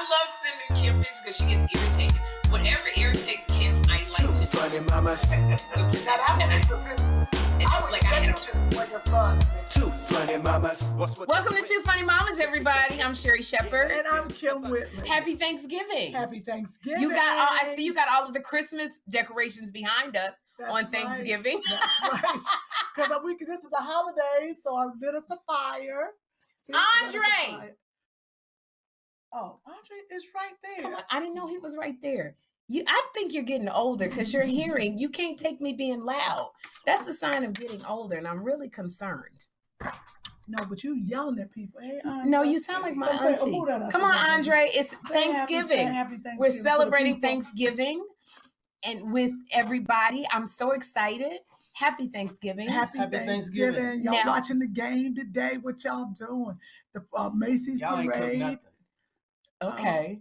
I love sending Kym pictures because she gets irritated. Whatever irritates Kym, I like to do. Funny mamas. So now that was your son. Two funny mamas. Welcome to Two Funny Mamas, everybody. I'm Sherri Shepherd. And I'm Kym Whitley. Happy Thanksgiving. Happy Thanksgiving. I see you got all of the Christmas decorations behind us on Thanksgiving. That's right. Because this is a holiday, so I lit us a fire. See, Andre! Oh, Andre is right there. Come on, I didn't know he was right there. I think you're getting older because your hearing, you can't take me being loud. That's a sign of getting older, and I'm really concerned. No, but you yelling at people. Hey, Andre. No, you sound like my auntie. Come on, Andre. It's Thanksgiving. Happy Thanksgiving. We're celebrating Thanksgiving and with everybody. I'm so excited. Happy Thanksgiving. Happy Thanksgiving. Y'all watching the game today. What y'all doing? The Macy's y'all parade. Okay.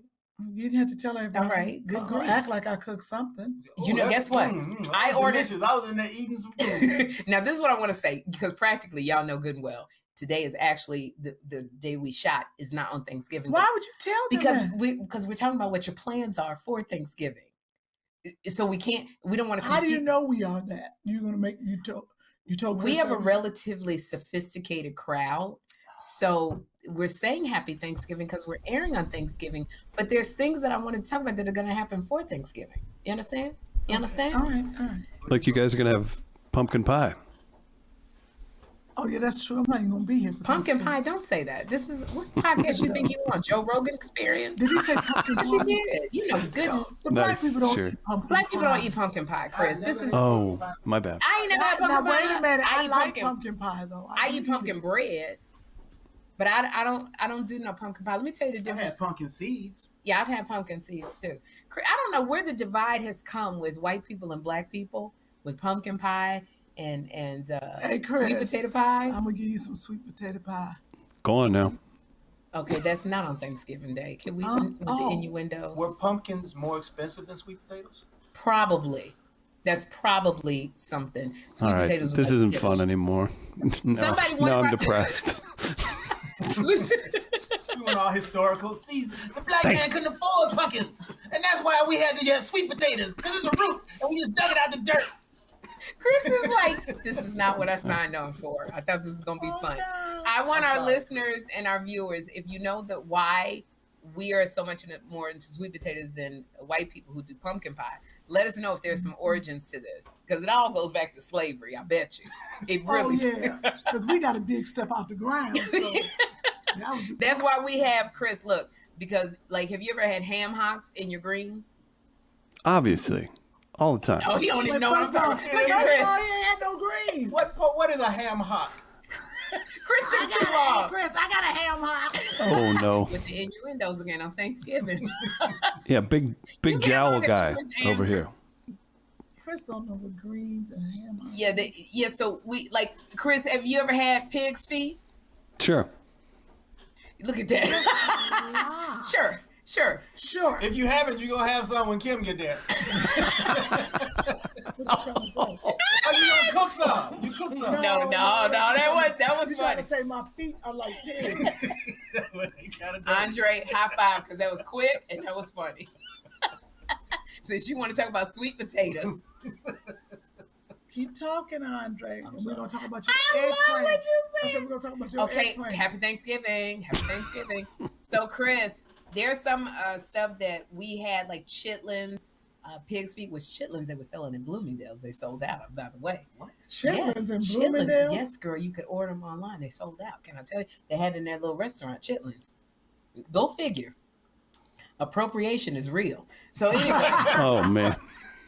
You didn't have to tell everybody. All right. I was going to act like I cooked something. You know, guess what? I ordered. Delicious. I was in there eating some food. Now, this is what I want to say, because practically, y'all know good and well, today is actually the day we shot is not on Thanksgiving. Why would you tell them Because we're talking about what your plans are for Thanksgiving. So we don't want to. How do you know we are that? You're going to make, you told we have a relatively sophisticated crowd. So we're saying happy Thanksgiving because we're airing on Thanksgiving, but there's things that I want to talk about that are going to happen for Thanksgiving. You understand? You understand? All right. Like you guys are going to have pumpkin pie. Oh, yeah, that's true. I'm not even going to be here for pumpkin pie. Don't say that. This is what podcast you think you want? Joe Rogan Experience? Did he say pumpkin pie? Yes, he did. You know, good. The black people don't eat pumpkin pie. Black people don't eat pumpkin pie, Chris. Oh, my bad. I ain't never had pumpkin pie. Wait a minute. I eat like pumpkin pie, though. I eat pumpkin bread. But I don't do no pumpkin pie. Let me tell you the difference. I've had pumpkin seeds. Yeah, I've had pumpkin seeds too. I don't know where the divide has come with white people and black people with pumpkin pie and hey, Chris, sweet potato pie. I'm gonna give you some sweet potato pie. Go on now. Okay, that's not on Thanksgiving Day. Can we with the innuendos? Were pumpkins more expensive than sweet potatoes? Probably. That's probably something. Sweet potatoes. This isn't fun anymore. No, I'm depressed. Doing all historical. See, the black man couldn't afford pumpkins, and that's why we had to get sweet potatoes because it's a root, and we just dug it out the dirt. Chris is like, this is not what I signed on for. I thought this was going to be fun. No. I want our listeners and our viewers, if you know that why we are so much more into sweet potatoes than white people who do pumpkin pie, let us know if there's some origins to this, because it all goes back to slavery. I bet you it really. Because we got to dig stuff out the ground. So that's why we have Chris. Look, because like, have you ever had ham hocks in your greens? Obviously, all the time. Oh, he don't even know what I'm talking about. He ain't had no greens. What is a ham hock? Chris took too long. Chris, I got a ham hock. Oh no! With the innuendos again on Thanksgiving. Yeah, big jowl guy over here. Chris don't know what greens and ham hock. Yeah. So we like Chris. Have you ever had pig's feet? Sure. Look at that. Sure. If you haven't, you're gonna have some when Kym get there. Oh, you gonna cook some? You cook some? No. That was trying funny. to say my feet are like pigs. Andre, high five, because that was quick and that was funny. Since you want to talk about sweet potatoes. Keep talking, Andre. We're going to talk about your eggplant. I love what you said. I said we're going to talk about your eggplant. Okay, happy Thanksgiving. So, Chris, there's some stuff that we had, like chitlins, pig's feet, which chitlins they were selling in Bloomingdale's. They sold out, by the way. What? Chitlins in Bloomingdale's? Yes, girl. You could order them online. They sold out. Can I tell you? They had in their little restaurant, chitlins. Go figure. Appropriation is real. So, anyway. Oh, man.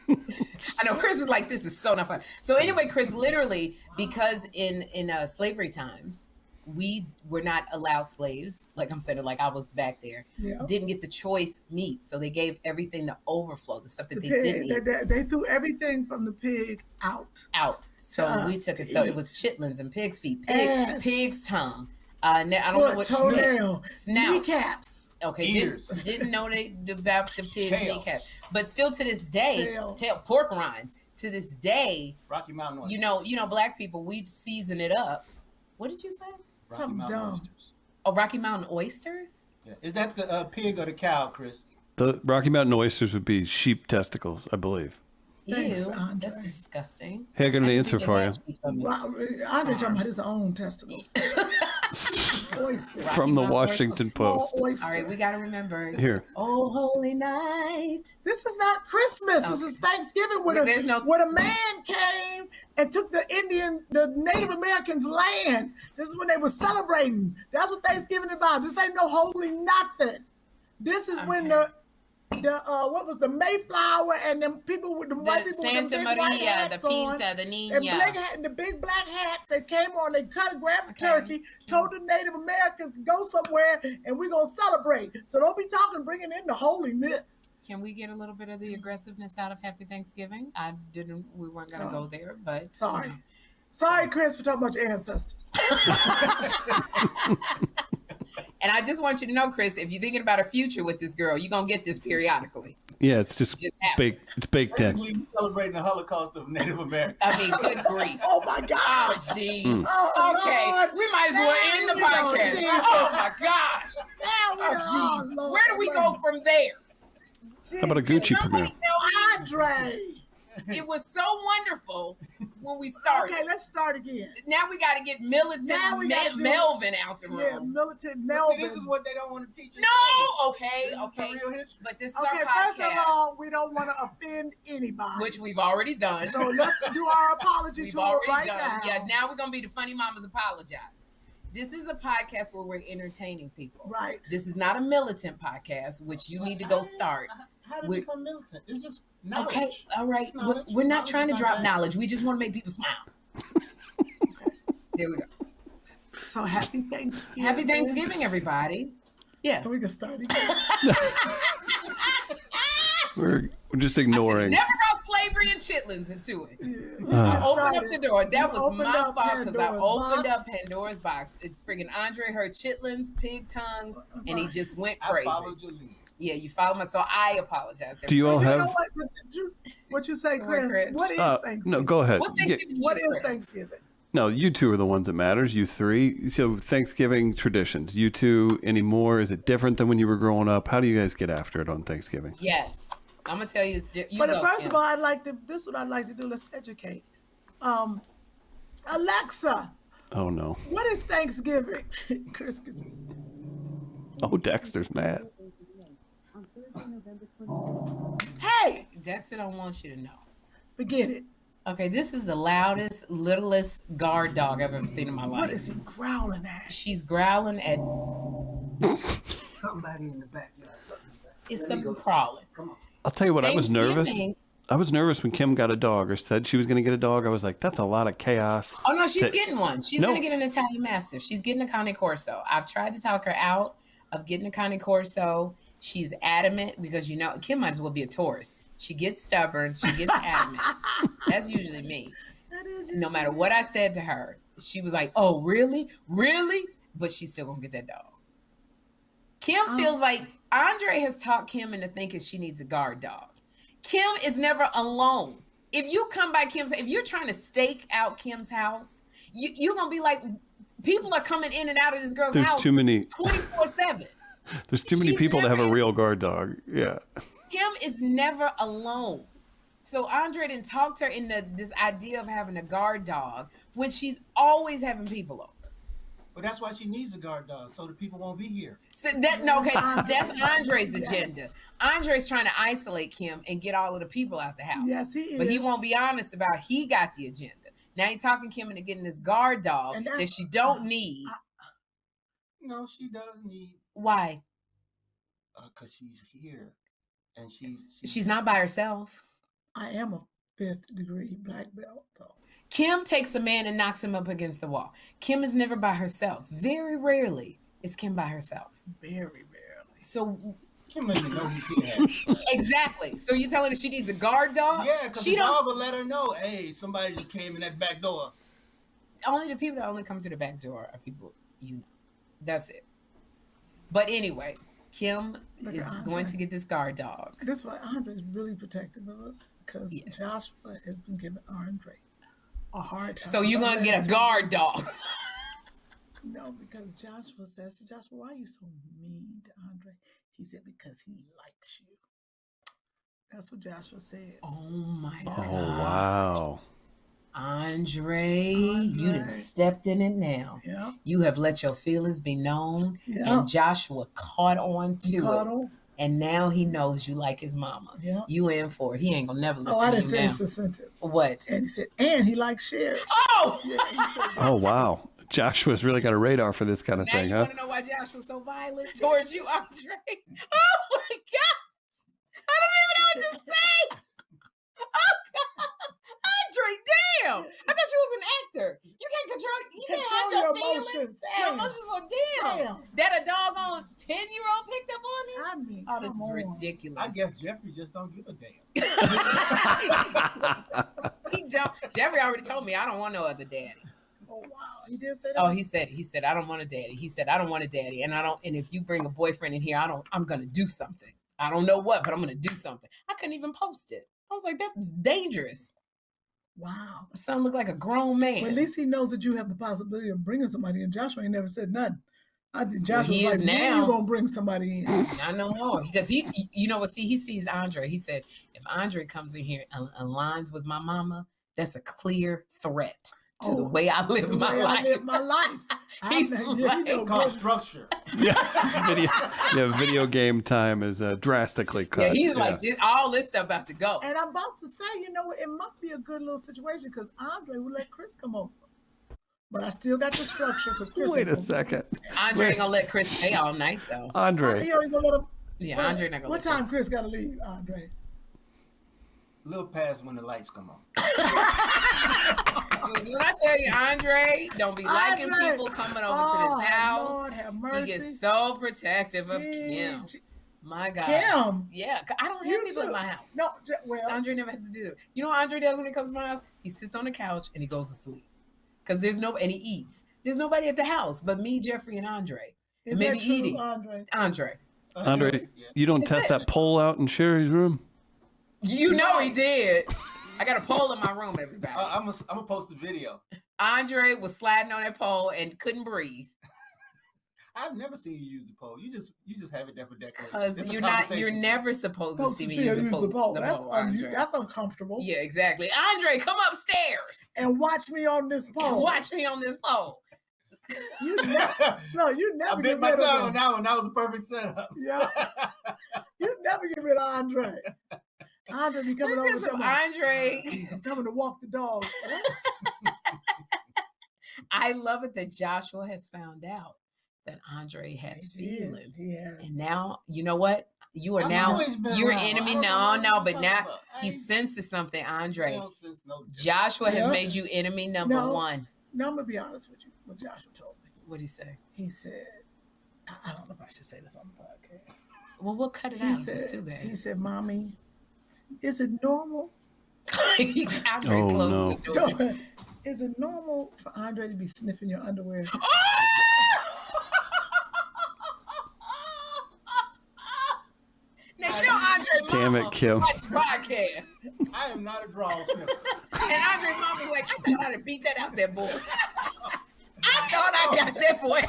I know Chris is like, this is so not fun. So anyway, Chris, literally, because in slavery times, we were not allowed slaves. Like I'm saying, like I was back there, didn't get the choice meat. So they gave everything the overflow, the stuff that they didn't eat. They threw everything from the pig out. So we took it. So it was chitlins and pig's feet, pig's tongue. I don't know what toenail, snout, kneecaps. Okay, didn't know about the pig's kneecap, but still to this day, tail pork rinds. To this day, Rocky Mountain oysters. You know, black people, we season it up. What did you say? Something dumb. Oysters. Oh, Rocky Mountain oysters. Yeah. Is that the pig or the cow, Chris? The Rocky Mountain oysters would be sheep testicles, I believe. Thanks, Ew, Andre. that's disgusting. Hey, I got an answer for you. Andre talking about his own testicles. Oysters. From the Washington Post. All right, we got to remember. Here. Oh, holy night. This is not Christmas. This is Thanksgiving when a man came and took the Native Americans' land. This is when they were celebrating. That's what Thanksgiving is about. This ain't no holy nothing. This is when what was the Mayflower and them people with the white people Santa with the big Maria, white hats the on, Pinta, the Niña. and the big black hats. They came on, they grabbed a turkey, told the Native Americans to go somewhere, and we're gonna celebrate. So don't be bringing in the holiness. Can we get a little bit of the aggressiveness out of Happy Thanksgiving? We weren't gonna go there, but sorry, Chris, for talking about your ancestors. And I just want you to know, Chris, if you're thinking about a future with this girl, you're going to get this periodically. Yeah, it's just baked. It's baked in. Basically, you're celebrating the Holocaust of Native Americans. I mean, good grief. Oh, my God. Oh, geez. Okay. Lord. We might as well end the podcast. Oh, my gosh. Oh, jeez. Where do we go from there? Jesus. How about a Gucci premiere? Andre. It was so wonderful when we started. Okay, let's start again. Now we got to get militant Melvin out the room. Yeah, militant Melvin. This is what they don't want to teach us. No, okay. Real history. But this is our podcast. First of all, we don't want to offend anybody. Which we've already done. So let's do our apology to her right now. Yeah, now we're going to be the funny mamas apologize. This is a podcast where we're entertaining people. Right. This is not a militant podcast, which you need to go start. How to become militant? It's just knowledge. Okay, all right. We're not trying to drop knowledge. We just want to make people smile. There we go. So happy Thanksgiving. Happy Thanksgiving, everybody. Yeah. We can start again. We're just ignoring. Never brought slavery and chitlins into it. Open up the door. That was my fault because I opened up Pandora's box. Friggin' Andre heard chitlins, pig tongues, and he just went crazy. I followed your lead. Yeah, you follow me, so I apologize. Do you all have? You know what you say, Chris? What is Thanksgiving? No, go ahead. What's Thanksgiving? What is Thanksgiving? No, you two are the ones that matters. You three. So Thanksgiving traditions. You two anymore? Is it different than when you were growing up? How do you guys get after it on Thanksgiving? Yes, I'm gonna tell you. First of all, this is what I'd like to do. Let's educate. Alexa. Oh no. What is Thanksgiving? Chris. Oh, Dexter's mad. Hey! Dexter don't want you to know. Forget it. Okay, this is the loudest, littlest guard dog I've ever seen in my life. What is he growling at? She's growling at... Somebody in the backyard. It's something crawling. Come on. I'll tell you what, I was nervous. I was nervous when Kym got a dog or said she was going to get a dog. I was like, that's a lot of chaos. Oh, no, she's getting one. She's going to get an Italian Mastiff. She's getting a Cane Corso. I've tried to talk her out of getting a Cane Corso. She's adamant because, Kym might as well be a Taurus. She gets stubborn. She gets adamant. That's usually me. No matter what I said to her, she was like, oh, really? Really? But she's still going to get that dog. Kym feels like Andre has taught Kym into thinking she needs a guard dog. Kym is never alone. If you come by if you're trying to stake out Kym's house, you're going to be like, people are coming in and out of this girl's house. There's too many 24/7. There's too many people to have a real guard dog. Yeah. Kym is never alone. So Andre didn't talk to her into this idea of having a guard dog when she's always having people over. But that's why she needs a guard dog, so the people won't be here. So that's Andre's agenda. Yes. Andre's trying to isolate Kym and get all of the people out the house. Yes, he is. But he won't be honest about he got the agenda. Now you're talking Kym into getting this guard dog that she don't need. No, she does need. Why? Because she's here, and she's not by herself. I am a 5th degree black belt, though. Kym takes a man and knocks him up against the wall. Kym is never by herself. Very rarely is Kym by herself. Very rarely. So Kym doesn't even know who's here. Exactly. So you're telling her she needs a guard dog? Yeah, because the dog will let her know, hey, somebody just came in that back door. Only the people that only come to the back door are people you know. That's it. But anyway, Kym is going to get this guard dog. That's why Andre is really protective of us because Joshua has been giving Andre a hard time. So you're going to get a guard dog. No, because Joshua says to Joshua, why are you so mean to Andre? He said, because he likes you. That's what Joshua says. Oh my God. Oh, wow. Andre, you done stepped in it now. Yeah. You have let your feelings be known. Yeah. And Joshua caught on to it. And now he knows you like his mama. Yeah. You in for it. He ain't gonna never listen to you. I didn't finish the sentence. What? And he said, and he likes Sherri. Oh! Yeah, he said oh, wow. Joshua's really got a radar for this kind of thing, huh? You want to know why Joshua's so violent towards you, Andre? Oh, my gosh. I don't even know what to say. Oh, God. Andre, damn. I thought you was an actor. You can't control your feelings. Your emotions. Well, damn. That a doggone 10-year-old picked up on it? I mean, oh, this is ridiculous. I guess Jeffrey just don't give a damn. He don't. Jeffrey already told me I don't want no other daddy. Oh, wow. He did say that? Oh, he said, I don't want a daddy. He said, I don't want a daddy. And and if you bring a boyfriend in here, I'm going to do something. I don't know what, but I'm going to do something. I couldn't even post it. I was like, that's dangerous. Wow. My son looked like a grown man. Well, at least he knows that you have the possibility of bringing somebody in. Joshua ain't never said nothing. I think Joshua was like, when you going to bring somebody in? Not no more. Because he sees Andre. He said, if Andre comes in here and aligns with my mama, that's a clear threat to the way I live my life. I live my life. It's called structure. Video game time is drastically cut. Yeah, he's like, all this stuff about to go. And I'm about to say, you know what, it might be a good little situation because Andre would let Chris come over. But I still got the structure. Wait a second. Andre ain't gonna let Chris stay all night though. Andre. He ain't gonna let him. Yeah, Andre not gonna what time Chris gotta leave, Andre? A little past when the lights come on. When I tell you, Andre, don't be liking people coming over to this house. Lord have mercy. He gets so protective of Kym. My God. Kym? Yeah, I don't have people in my house. No, well. Andre never has to do it. You know what Andre does when he comes to my house? He sits on the couch and he goes to sleep. Because and he eats. There's nobody at the house but me, Jeffrey, and Andre. Is and maybe that true, eating. Andre. Andre, you don't test that pole out in Sherri's room? You know he did. I got a pole in my room, everybody. I'm gonna post a video. Andre was sliding on that pole and couldn't breathe. I've never seen you use the pole. You just have it there for decoration. Because you're never supposed to see me use the pole. That's uncomfortable. Yeah, exactly. Andre, come upstairs and watch me on this pole. You never I bit my tongue on that one. That was a perfect setup. Yeah. You never get rid of Andre. Andre be coming over to Andre. I'm coming to walk the dog. I love it that Joshua has found out that Andre has feelings. Yes. And now, you know what? You are now your enemy. No, but now he senses something, Andre. Joshua has made you enemy number one. No, I'm going to be honest with you. What Joshua told me. What did he say? He said, I don't know if I should say this on the podcast. Well, we'll cut it out. It's too bad. He said, Mommy, is it normal? Andre's close to the door. Is it normal for Andre to be sniffing your underwear? Now, you know Andre Damn mama it, Kym. watch podcast. I am not a draw sniffer. And Andre mama was like, I thought I'd beat that out that boy. I thought I got that boy.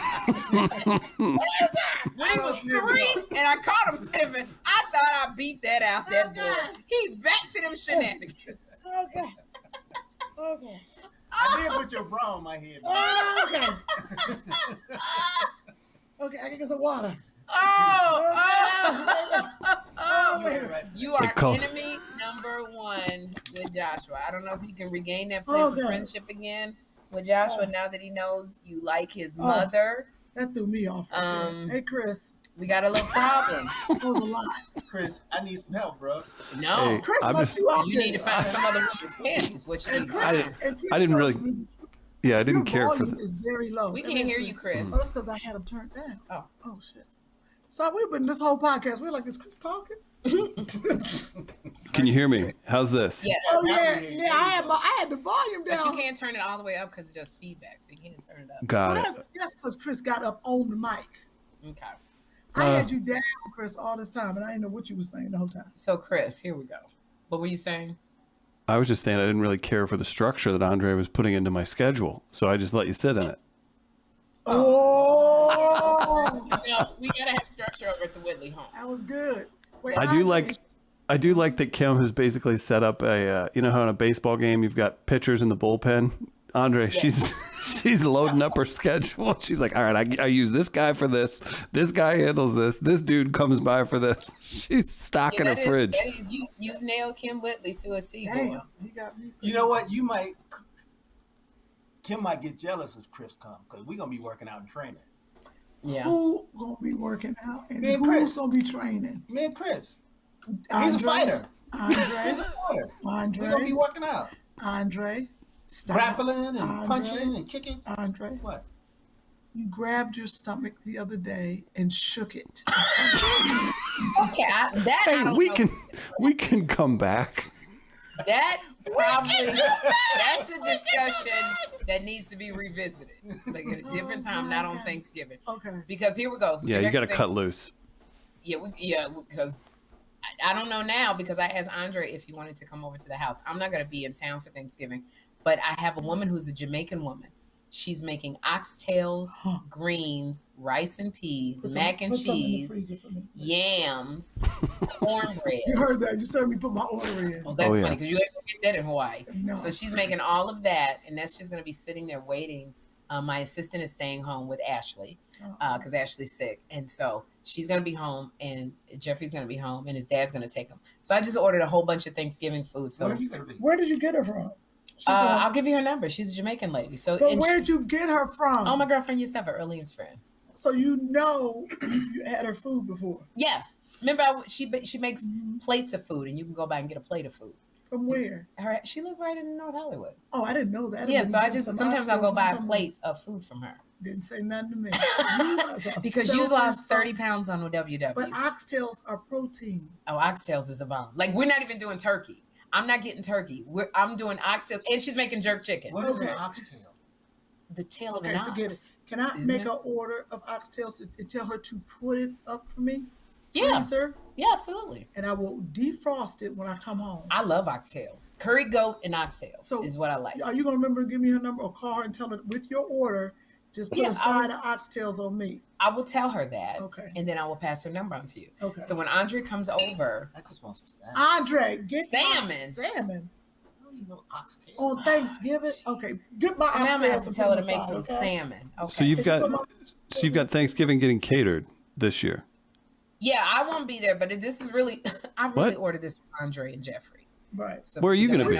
When he was 3 and I caught him sniffing, I thought I beat that out that boy. He back to them shenanigans. Okay. I did put your bra on my head. Okay. Okay, I can get some water. You are enemy number one with Joshua. I don't know if you can regain that place of friendship again with Joshua now that he knows you like his mother. That threw me off. Hey, Chris. We got a little problem. That was a lot. Chris, I need some help, bro. No. Hey, Chris, you need to find some other woman's panties. What you need to find. I didn't really... Yeah, I didn't care for that. Is very low. We can't hear you, Chris. Oh, that's because I had them turned down. Oh shit. So we've been this whole podcast. We're like, is Chris talking? Can you hear me? How's this? Yes. Oh yeah. I had the volume down. But you can't turn it all the way up because it does feedback, so you can't turn it up. Got it. That's because Chris got up on the mic. Okay. I had you down, Chris, all this time, and I didn't know what you were saying the whole time. So, Chris, here we go. What were you saying? I was just saying I didn't really care for the structure that Andre was putting into my schedule, so I just let you sit in it. Oh, we gotta have structure over at the Whitley home. that was good. Wait, I do like that Kym has basically set up a, you know how in a baseball game you've got pitchers in the bullpen? Andre, she's loading up her schedule. She's like, all right, I use this guy for this. This guy handles this. This dude comes by for this. She's stocking her fridge. You've nailed Kym Whitley to a T. Damn, you got me. You know what? Kym might get jealous if Chris comes because we're going to be working out and training. Yeah. Who going to be working out and Me and who's Chris. going to be training? Me and Chris. Andre, He's a fighter. Andre, He's a fighter. Andre, We're going to be working out. Andre, stop. Grappling and Andre, punching and kicking. Andre, What? you grabbed your stomach the other day and shook it. Okay, I don't know. We can come back. That probably that's a discussion that needs to be revisited, like at a different time, not on Thanksgiving. Okay. Because here we go. Yeah, you got to cut loose. Yeah, because I don't know now because I asked Andre if he wanted to come over to the house. I'm not going to be in town for Thanksgiving, but I have a woman who's a Jamaican woman. She's making oxtails, greens, rice and peas, mac and cheese, yams, cornbread. You heard that? You heard me put my order in. Well, that's funny because you ain't gonna get that in Hawaii. No. So she's making all of that, and that's just gonna be sitting there waiting. My assistant is staying home with Ashley because Ashley's sick, and so she's gonna be home, and Jeffrey's gonna be home, and his dad's gonna take him. So I just ordered a whole bunch of Thanksgiving food. So where did you get her from? I'll give you her number. She's a Jamaican lady. So, but where'd you get her from? Oh, my girlfriend Yusefa, Earlene's friend. So you know you had her food before. Yeah, remember she makes plates of food, and you can go by and get a plate of food. From where? She lives right in North Hollywood. Oh, I didn't know that. Yeah, so sometimes I'll go buy a plate of food from her. Didn't say nothing to me. Because you lost 30 pounds on the WW. But oxtails are protein. Oh, oxtails is a bomb. Like, we're not even doing turkey. I'm not getting turkey. I'm doing oxtails, and she's making jerk chicken. What is an oxtail? The tail of an ox. Forget it. Can I make an order of oxtails and tell her to put it up for me? Yeah. Freezer? Yeah, absolutely. And I will defrost it when I come home. I love oxtails. Curry goat and oxtails is what I like. Are you going to remember to give me her number or call her and tell her with your order, just put a side of oxtails on me? I will tell her that. Okay. And then I will pass her number on to you. Okay. So when Andre comes over. I just want some salmon. Andre, get salmon. Salmon. I don't need no oxtail. On Thanksgiving? Okay. Get my oxtails. Now I'm going to have to tell her to make some salmon. Okay. So you've got Thanksgiving getting catered this year. Yeah, I won't be there, but this is really, I really ordered this for Andre and Jeffrey. Right. So where are you going to be?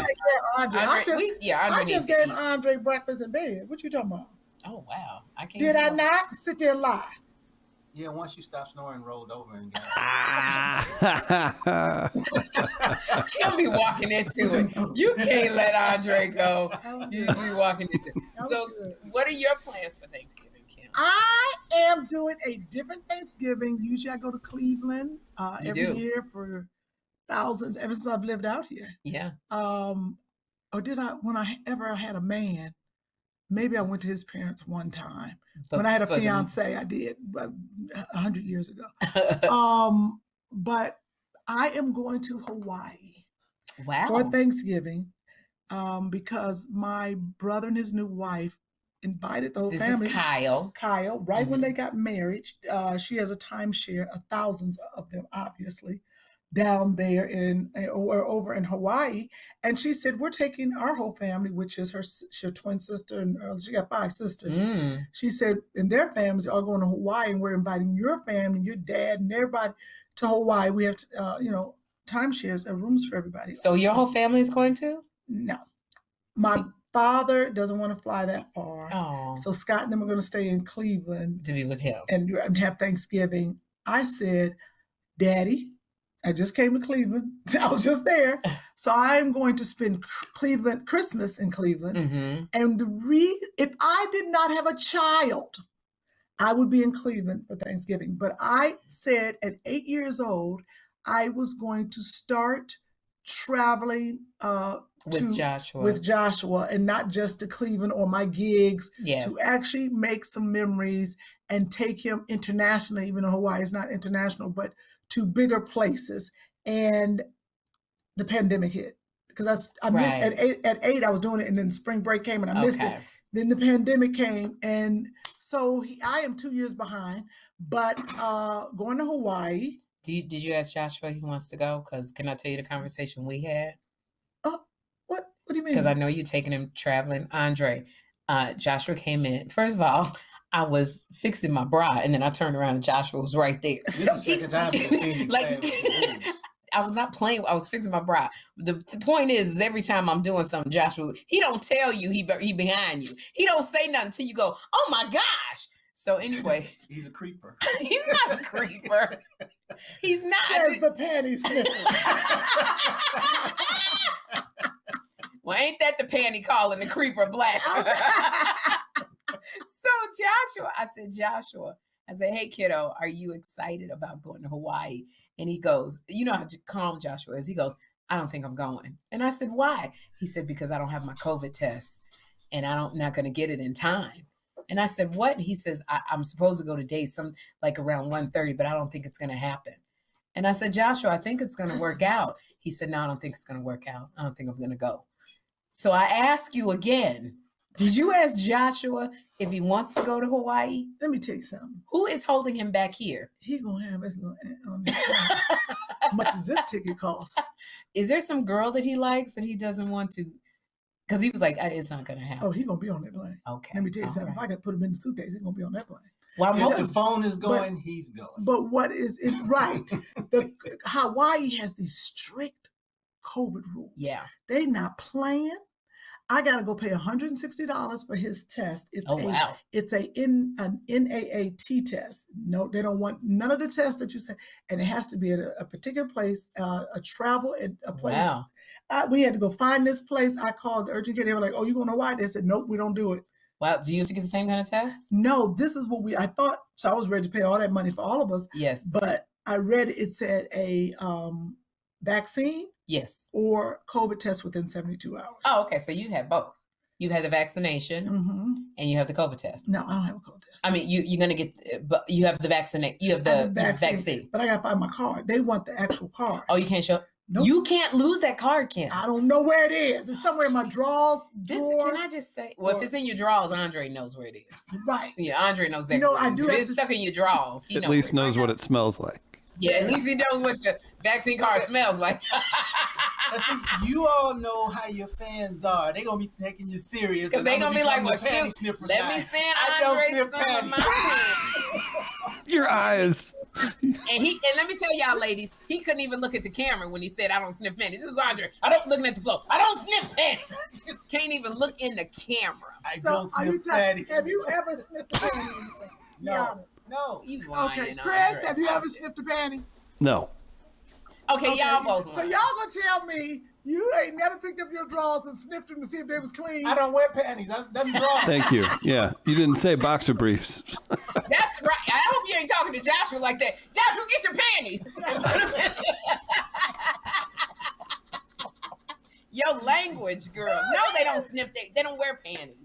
I just gave Andre breakfast in bed. What you talking about? Oh, wow. I can't. Did I not? Sit there and lie. Yeah, once you stop snoring, rolled over and got Kym be walking into it. You can't let Andre go. You be walking into it. So what are your plans for Thanksgiving, Kym? I am doing a different Thanksgiving. Usually I go to Cleveland every year for thousands ever since I've lived out here. Yeah. Or did I, when I ever had a man, maybe I went to his parents one time. But when I had a fiance, I did 100 years ago. But I am going to Hawaii for Thanksgiving because my brother and his new wife invited the whole family. This is Kyle. Kyle, right when they got married. She has a timeshare of thousands of them, obviously, down there or over in Hawaii. And she said, we're taking our whole family, which is her twin sister, and she got 5 sisters. She said, and their families are going to Hawaii, and we're inviting your family, your dad, and everybody to Hawaii. We have, timeshares, rooms for everybody. So your whole family is going to? No. My father doesn't want to fly that far. Oh. So Scott and them are going to stay in Cleveland. To be with him. And have Thanksgiving. I said, Daddy, I just came to Cleveland. I was just there. So I'm going to spend Christmas in Cleveland. Mm-hmm. And if I did not have a child, I would be in Cleveland for Thanksgiving. But I said at 8 years old, I was going to start traveling with Joshua and not just to Cleveland or my gigs, to actually make some memories and take him internationally, even though Hawaii is not international, but to bigger places. And the pandemic hit because I missed at eight I was doing it, and then spring break came and I missed it. Then the pandemic came, and So I am 2 years behind, but going to Hawaii. Did you ask Joshua if he wants to go? Because can I tell you the conversation we had? What do you mean? Because I know you're taking him traveling. Andre, Joshua came in. First of all, I was fixing my bra, and then I turned around and Joshua was right there. This is the second time I've seen you like, I was not playing. I was fixing my bra. The point is every time I'm doing something, Joshua, he don't tell you he behind you. He don't say nothing until you go, oh my gosh. So anyway. He's a creeper. He's not a creeper. He's not. Says the panty sniffer. Well, ain't that the panty calling the creeper black? So Joshua, I said, hey kiddo, are you excited about going to Hawaii? And he goes, you know how calm Joshua is. He goes, I don't think I'm going. And I said, why? He said, because I don't have my COVID test and I'm not going to get it in time. And I said, what? He says, I'm supposed to go to date like around 1:30, but I don't think it's going to happen. And I said, Joshua, I think it's going to work out. He said, no, I don't think it's going to work out. I don't think I'm going to go. So I ask you again, did you ask Joshua if he wants to go to Hawaii? Let me tell you something. Who is holding him back here? He gonna have his little how much does this ticket cost? Is there some girl that he likes that he doesn't want to? Because he was like, it's not gonna happen. Oh, he gonna be on that plane. Okay. Let me tell you something. Right. If I could put him in the suitcase, he's gonna be on that plane. Well, I'm hoping the phone is going, he's going. But what is it? Right. Hawaii has these strict COVID rules. Yeah. They not playing. I got to go pay $160 for his test. It's an NAAT test. No, they don't want none of the tests that you say. And it has to be at a particular place, a travel at a place. Wow. We had to go find this place. I called the urgent care. They were like, oh, you going to Hawaii? They said, nope, we don't do it. Wow. Do you have to get the same kind of test? No, this is what I thought. So I was ready to pay all that money for all of us. Yes. But I read it said a vaccine. Yes. Or COVID test within 72 hours. Oh, okay. So you have both. You had the vaccination and you have the COVID test. No, I don't have a COVID test. I mean, you're going to get, but you have the vaccine. You have the vaccine. But I got to find my card. They want the actual card. Oh, you can't show? Nope. You can't lose that card, Kym. I don't know where it is. It's somewhere in my drawers. Can I just say? Well, if it's in your drawers, Andre knows where it is. Right. Yeah, Andre knows that. No, I do. If it's stuck in your drawers, he at least knows what it smells like. Yeah, at least he knows what the vaccine card smells like. See, you all know how your fans are. They're going to be taking you serious. Because they're going to be like, well, shoot, let me send Andre some of my Your eyes. And let me tell y'all, ladies, he couldn't even look at the camera when he said, I don't sniff panties. This was Andre. I don't looking at the floor. I don't sniff panties. Can't even look in the camera. I don't sniff panties. Have you ever sniffed a panty? No. You lying, okay, Chris, Andre. have you ever sniffed a panty? No. Okay, y'all both. So y'all gonna tell me you ain't never picked up your drawers and sniffed them to see if they was clean? I don't wear panties. That's drawers. Thank you. Yeah, you didn't say boxer briefs. That's right. I hope you ain't talking to Joshua like that. Joshua, get your panties. Your language, girl. No, they don't sniff. They don't wear panties.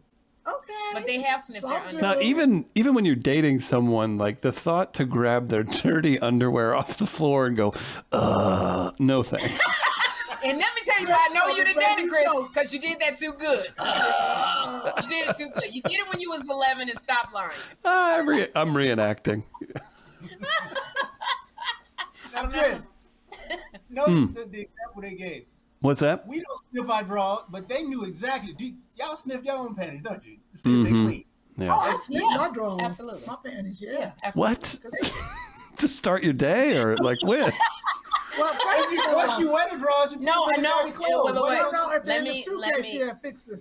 Okay. But they have sniffed their underwear. Now, even when you're dating someone, like the thought to grab their dirty underwear off the floor and go, no thanks. And let me tell you why I know you done done it, Chris, because you did that too good. You did it too good. You did it when you was 11 and stopped learning. I'm reenacting. Now, Chris, notice the example they gave. What's that? We don't sniff our drawers, but they knew exactly. Y'all sniff your own panties, don't you? To see if they clean. Yeah. Oh, I sniff my drawers. Absolutely. My panties, yeah. Absolutely. What? To start your day or like when? Well, once you wear the drawers, you No. Wait.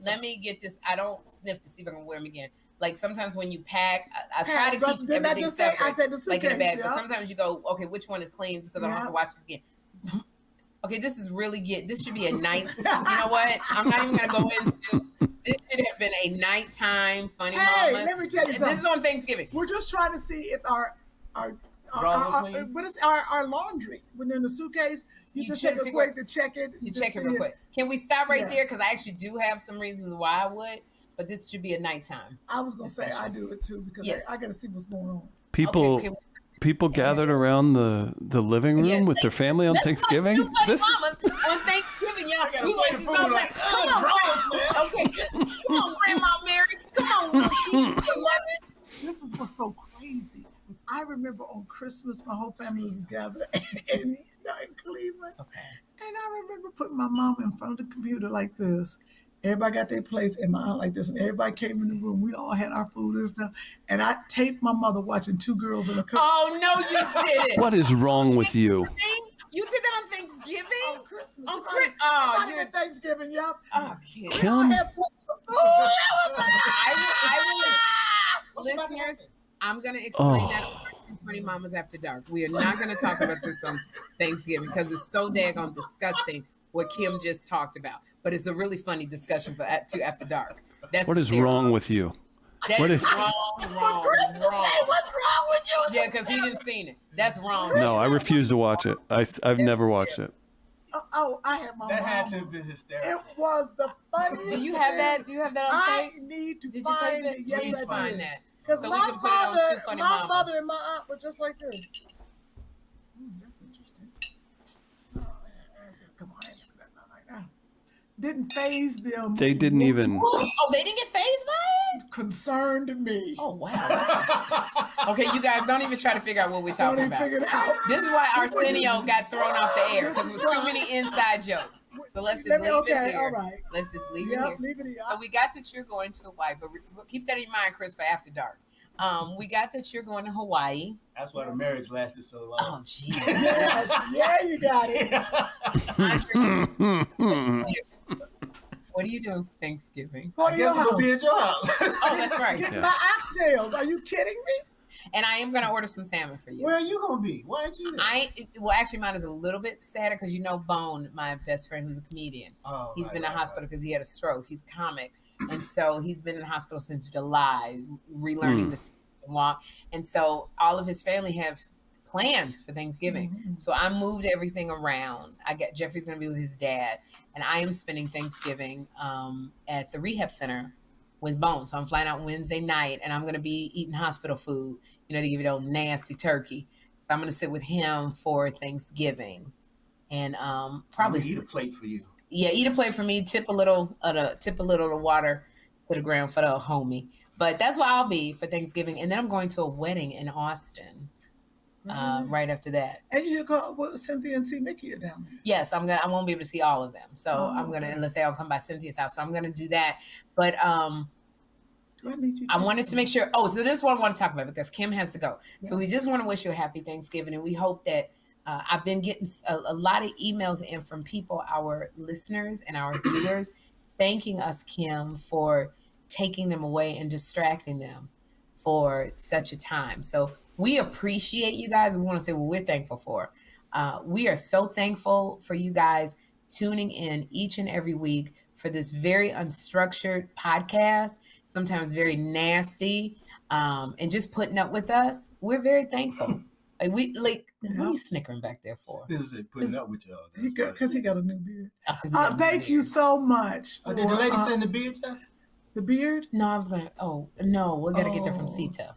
Let me get this. I don't sniff to see if I can wear them again. Like sometimes when you pack, I try to keep everything separate. I said the suitcase, like in the bag. But sometimes you go, okay, which one is clean? Because I don't have to watch this again. Okay, this should be a night. You know what? I'm not even going to go into, this should have been a nighttime funny moment. Hey, let me tell you something. This is on Thanksgiving. We're just trying to see if our laundry, when they're in the suitcase, you just take a quick to check it. Real quick. Can we stop right there? Because I actually do have some reasons why I would, but this should be a nighttime. I was going to say I do it too, because I got to see what's going on. People gathered around the living room with their family on Thanksgiving. Mamas on Thanksgiving, y'all. Like, come on, okay, come on, Grandma Mary, come on, little kids, 11. This what's so crazy. I remember on Christmas, my whole family was together in Cleveland. Okay. And I remember putting my mom in front of the computer like this. Everybody got their plates and my aunt like this. And everybody came in the room. We all had our food and stuff. And I taped my mother watching Two Girls in a Cup. Oh, no, you didn't. What is wrong with you? You did that on Thanksgiving? On Christmas. On Christmas. Oh, you're Thanksgiving, y'all. Oh, kid. Kym? Listeners, I'm going to explain that on 20 Mamas After Dark. We are not going to talk about this on Thanksgiving because it's so daggone disgusting what Kym just talked about. But it's a really funny discussion for After Dark. That's what is wrong with you? What is wrong? What's wrong with you? Yeah, because he didn't seen it. That's wrong. No, I refuse to watch it. I've never watched it. I had my That mom. had to have been hysterical. It was the funniest. Do you have that? Do you have that on tape? I need to Did you find tape it. it? Yes, Please I find did. that. Because So my we can put it on Two Funny Mamas. mother and my aunt were just like this. That's interesting. Oh, come on, I ain't never done nothing like that. Didn't phase them. They didn't even. Oh, they didn't get phased by it? Concerned me. Oh, wow. Okay, you guys don't even try to figure out what we're talking about. Figured it out. This is why Arsenio got thrown off the air because it was too many inside jokes. So let's just leave it here. All right. Let's just leave it here. Leave it here. So we got that you're going to Hawaii, but keep that in mind, Chris, for After Dark. We got that you're going to Hawaii. That's why the marriage lasted so long. Oh, jeez. Yes, yeah, you got it. Andre, what are you doing for Thanksgiving? Go to I your guess we'll be house. at your house. Oh, that's right. Get my oxtails. Are you kidding me? And I am going to order some salmon for you. Where are you going to be? Why aren't you there? Well, actually, mine is a little bit sadder because Bone, my best friend, who's a comedian. Oh, He's been in the hospital because he had a stroke. He's comic. And so he's been in the hospital since July, relearning to speak and walk. And so all of his family have plans for Thanksgiving. Mm-hmm. So I moved everything around. Jeffrey's going to be with his dad. And I am spending Thanksgiving at the rehab center with Bone. So I'm flying out Wednesday night and I'm going to be eating hospital food, to give you that nasty turkey. So I'm going to sit with him for Thanksgiving and probably eat a plate for you. Yeah, eat a plate for me. Tip a little of the water to the ground for the homie. But that's where I'll be for Thanksgiving, and then I'm going to a wedding in Austin right after that. And you go with Cynthia and see Mickey are down there. Yes, I won't be able to see all of them, so I'm gonna unless they all come by Cynthia's house. So I'm gonna do that. But I wanted to make sure. Oh, so this is what I want to talk about because Kym has to go. Yes. So we just want to wish you a happy Thanksgiving, and we hope that. I've been getting a lot of emails in from people, our listeners and our viewers, thanking us, Kym, for taking them away and distracting them for such a time. So we appreciate you guys. We want to say what we're thankful for. We are so thankful for you guys tuning in each and every week for this very unstructured podcast, sometimes very nasty, and just putting up with us. We're very thankful. What are you snickering back there for? This is putting up with y'all. Because he got a new beard. Thank you so much. Did the lady send the beard stuff? The beard? No, I was going to. Oh, no, we got to get there from Sita.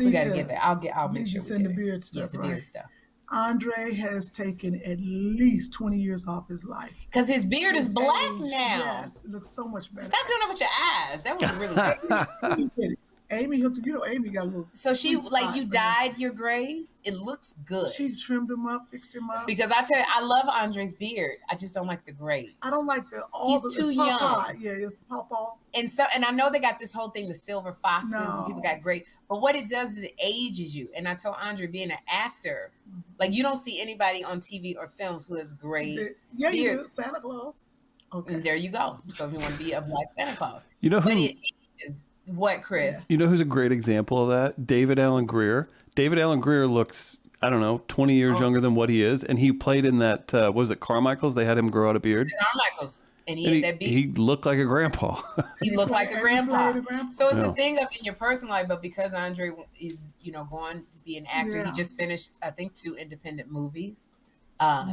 We got to get there. I'll make sure we send the beard stuff. Yeah, the beard stuff. Andre has taken at least 20 years off his life. Because his beard is black now. Yes, it looks so much better. Stop doing it with your eyes. That was really good. Amy hooked, Amy got a little. So she you dyed your grays. It looks good. She trimmed them up, fixed them up. Because I tell you, I love Andre's beard. I just don't like the grays. I don't like He's too young. Yeah, it's pawpaw. And I know they got this whole thing, the silver foxes, and people got gray. But what it does is it ages you. And I told Andre, being an actor, like you don't see anybody on TV or films who has gray beard. Yeah, you do. Santa Claus. Okay. And there you go. So if you want to be a black Santa Claus, who? But it ages. What, Chris? You know who's a great example of that? David Alan Grier. David Alan Grier looks, 20 years younger than what he is. And he played in that, was it Carmichael's? They had him grow out a beard. Carmichael's. And he had that beard. He looked like a grandpa. He looked like a grandpa. So it's a thing up in your personal life. But because Andre is, going to be an actor, he just finished, I think, 2 independent movies.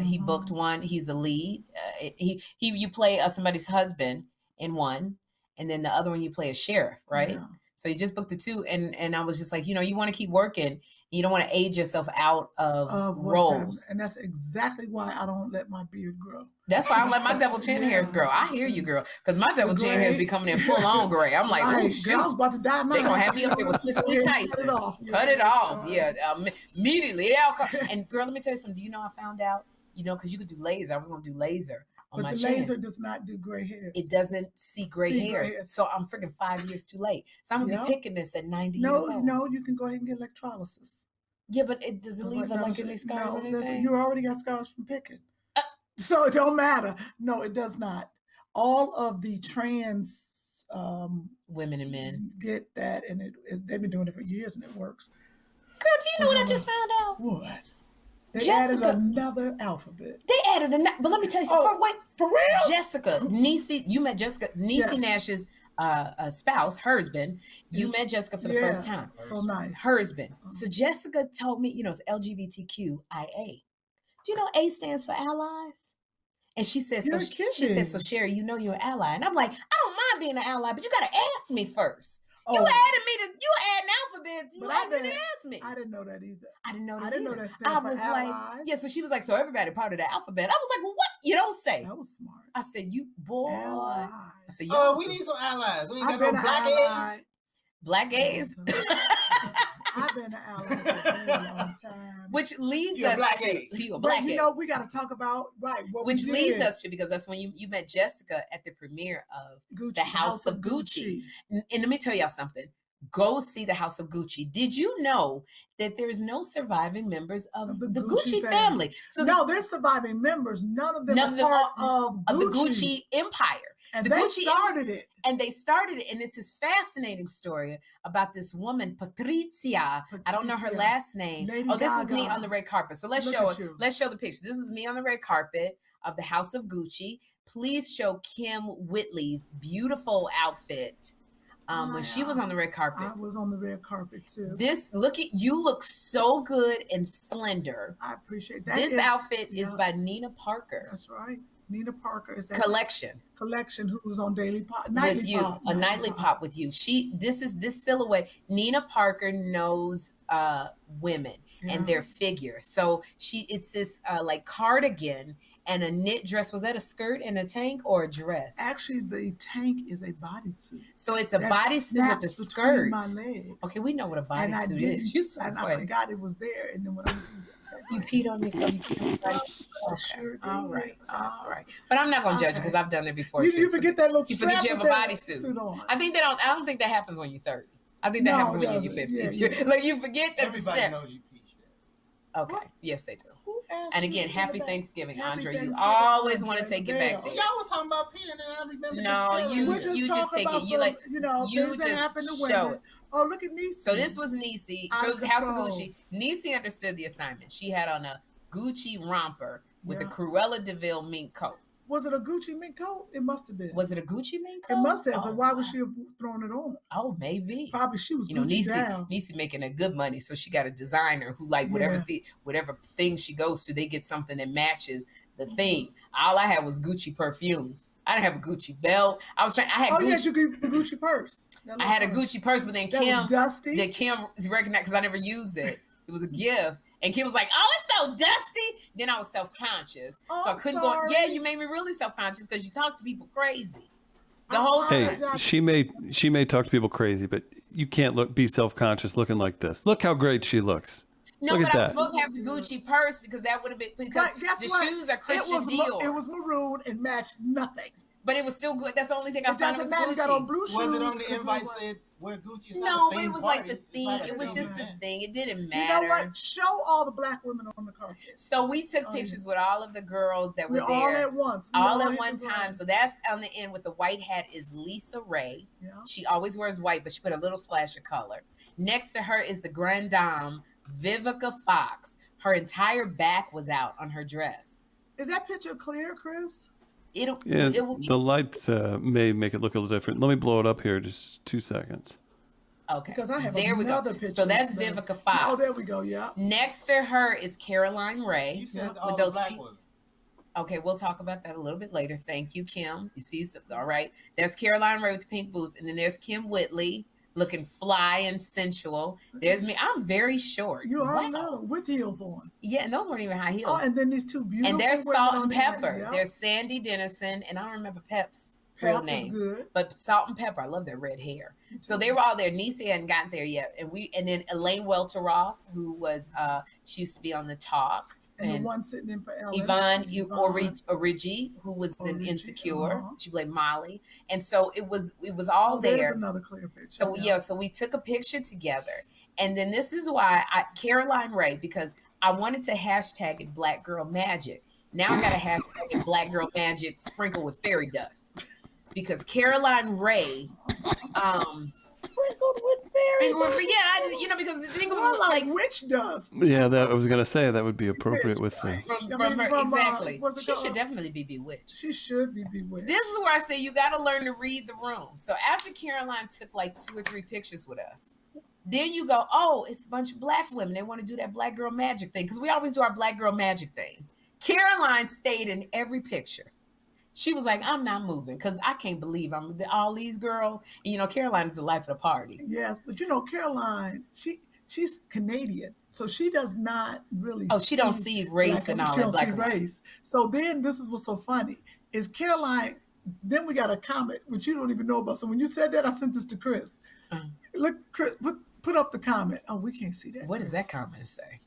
He booked one. He's a lead. You play somebody's husband in one. And then the other one you play a sheriff, right? Yeah. So you just booked the 2. And I was just like, you want to keep working. You don't want to age yourself out of roles. And that's exactly why I don't let my beard grow. That's why I don't let my double chin hairs grow. I hear you, girl. Because my double chin hairs be coming in full on gray. I'm like, oh, shoot. Girl, I was about to dye mine. They're going to have me up there with Cicely Tyson. Cut it off. Yeah. Immediately. And girl, let me tell you something. Do you know I found out? You know, because you could do laser. I was going to do laser on my chin. But the laser does not do gray hairs. It doesn't see gray hairs. So I'm freaking 5 years too late. So I'm going to be picking this at 90 years old. No, you can go ahead and get electrolysis. Yeah, but it doesn't leave like any scars or anything. You already got scars from picking. So it don't matter. No, it does not. All of the trans women and men get that, and they've been doing it for years, and it works. Girl, do you know what I just found out? What? They added another alphabet. They added but let me tell you something. Wait, for real? Jessica, Niecy, you met Jessica, Niecy Nash's spouse, husband. You met Jessica for the first time. So nice. Husband. So Jessica told me, it's LGBTQIA. Do you know A stands for allies? And she said, so Sherri, you're an ally. And I'm like, I don't mind being an ally, but you got to ask me first. You added adding alphabets. You didn't ask me. I didn't know that either. I didn't know that stand for allies. So she was like, so everybody part of the alphabet. I was like, well, what? You don't say. That was smart. I said, you boy. Allies. I said, we need some allies. We got no black A's. Black A's. I've been an ally for a very long time. Which leads us to but we got to talk about which leads us to, because that's when you met Jessica at the premiere of The House of Gucci. And let me tell y'all something. Go see The House of Gucci. Did you know that there's no surviving members of the Gucci family? So there's surviving members. None of them are part of the Gucci empire. And they started it. And they started it. And it's this fascinating story about this woman, Patrizia. I don't know her last name. Lady this Gaga. was me on the red carpet. So let's show the picture. This was me on the red carpet of the House of Gucci. Please show Kym Whitley's beautiful outfit. When she was on the red carpet. I was on the red carpet too. You look so good and slender. I appreciate that. This outfit is by Nina Parker. That's right. Nina Parker is Collection, who's on Nightly Pop with you. This silhouette. Nina Parker knows women and their figure. So it's this like cardigan and a knit dress. Was that a skirt and a tank or a dress? Actually, the tank is a bodysuit. So it's a bodysuit with a skirt. My legs. Okay, we know what a bodysuit is. You so funny. I forgot it was there, and then when I was you peed on yourself. You peed on your bodysuit. Sure. All right. But I'm not gonna judge you because I've done it before too. You forget that little. You forget you have a bodysuit on. I don't think that happens when you're 30. I think that happens when you're in your 50s. Yeah. Like you forget that. Everybody knows you peed. Okay. What? Yes, they do. And again, happy Thanksgiving, Andre. You always want to take it back there. Y'all was talking about peeing, and I remember. No, you just take it. You just show it. Oh, look at Niecy. So this was Niecy. So it was the House of Gucci. Niecy understood the assignment. She had on a Gucci romper with a Cruella de Vil mink coat. Was it a Gucci mink coat? It must have been. Was it a Gucci mink coat? It must have. But why would she have thrown it on? Oh, maybe. Probably she was Gucci down. Niecy making a good money, so she got a designer who whatever thing she goes to, they get something that matches the theme. All I had was Gucci perfume. I didn't have a Gucci belt. I had Gucci. Yes, you got the Gucci purse. I had a Gucci purse, but then Kym was dusty. That Kym recognized because I never used it. It was a gift. And Kym was like, oh, it's so dusty. Then I was self-conscious. So I couldn't go. Yeah, you made me really self-conscious because you talk to people crazy the whole time. Hey, she may talk to people crazy, but you can't be self-conscious looking like this. Look how great she looks. No, but I was supposed to have the Gucci purse because that would have been, because the shoes are Christian Dior. It was maroon and matched nothing. But it was still good. That's the only thing I found was Gucci. Got on blue shoes. Was it on the invite said wear Gucci? No, it was like the thing. It was just the thing. It didn't matter. You know what? Show all the black women on the carpet. So we took pictures with all of the girls that were there. All at once. All at one time. So that's on the end with the white hat is Lisa Ray. Yeah. She always wears white, but she put a little splash of color. Next to her is the Grande Dame, Vivica Fox. Her entire back was out on her dress. Is that picture clear, Chris? The lights may make it look a little different. Let me blow it up here, just 2 seconds. Okay. Because I have another picture. So that's Vivica Fox. Oh, there we go. Yeah. Next to her is Caroline Rhea. You said all with those black women. Okay, we'll talk about that a little bit later. Thank you, Kym. You see, all right. There's Caroline Rhea with the pink boots, and then there's Kym Whitley looking fly and sensual. There's me. I'm very short. You are little with heels on. Yeah, and those weren't even high heels. Oh, and then these two beautiful. And there's Salt and Pepper. Yep. There's Sandy Dennison, and I don't remember Pep's Pep real name. Is good. But Salt and Pepper, I love their red hair. So they were all there. Nisi hadn't gotten there yet, and then Elaine Welteroth, who was she used to be on The Talk. And the one sitting in for Ellen. Yvonne Origi, who was in Insecure. She played Molly. And so it was all there. There's another clear picture. So so we took a picture together. And then this is why Caroline Rhea, because I wanted to hashtag it Black Girl Magic. Now I got to hashtag it Black Girl Magic sprinkled with fairy dust. Because Caroline Rhea, sprinkled with fairy dust. Because the thing was like witch dust. Yeah, that I was gonna say that would be appropriate with the from her exactly. She should definitely be bewitched. She should be bewitched. This is where I say you got to learn to read the room. So after Caroline took like 2 or 3 pictures with us, then you go, oh, it's a bunch of Black women. They want to do that Black Girl Magic thing because we always do our Black Girl Magic thing. Caroline stayed in every picture. She was like, I'm not moving because I can't believe I'm all these girls. And, Caroline is the life of the party. Yes, but Caroline, she's Canadian, so she does not really. Oh, she don't see race and all that. She don't see race. So then this is what's so funny is Caroline. Then we got a comment which you don't even know about. So when you said that, I sent this to Chris. Look, Chris, put up the comment. Oh, we can't see that. What does that comment say?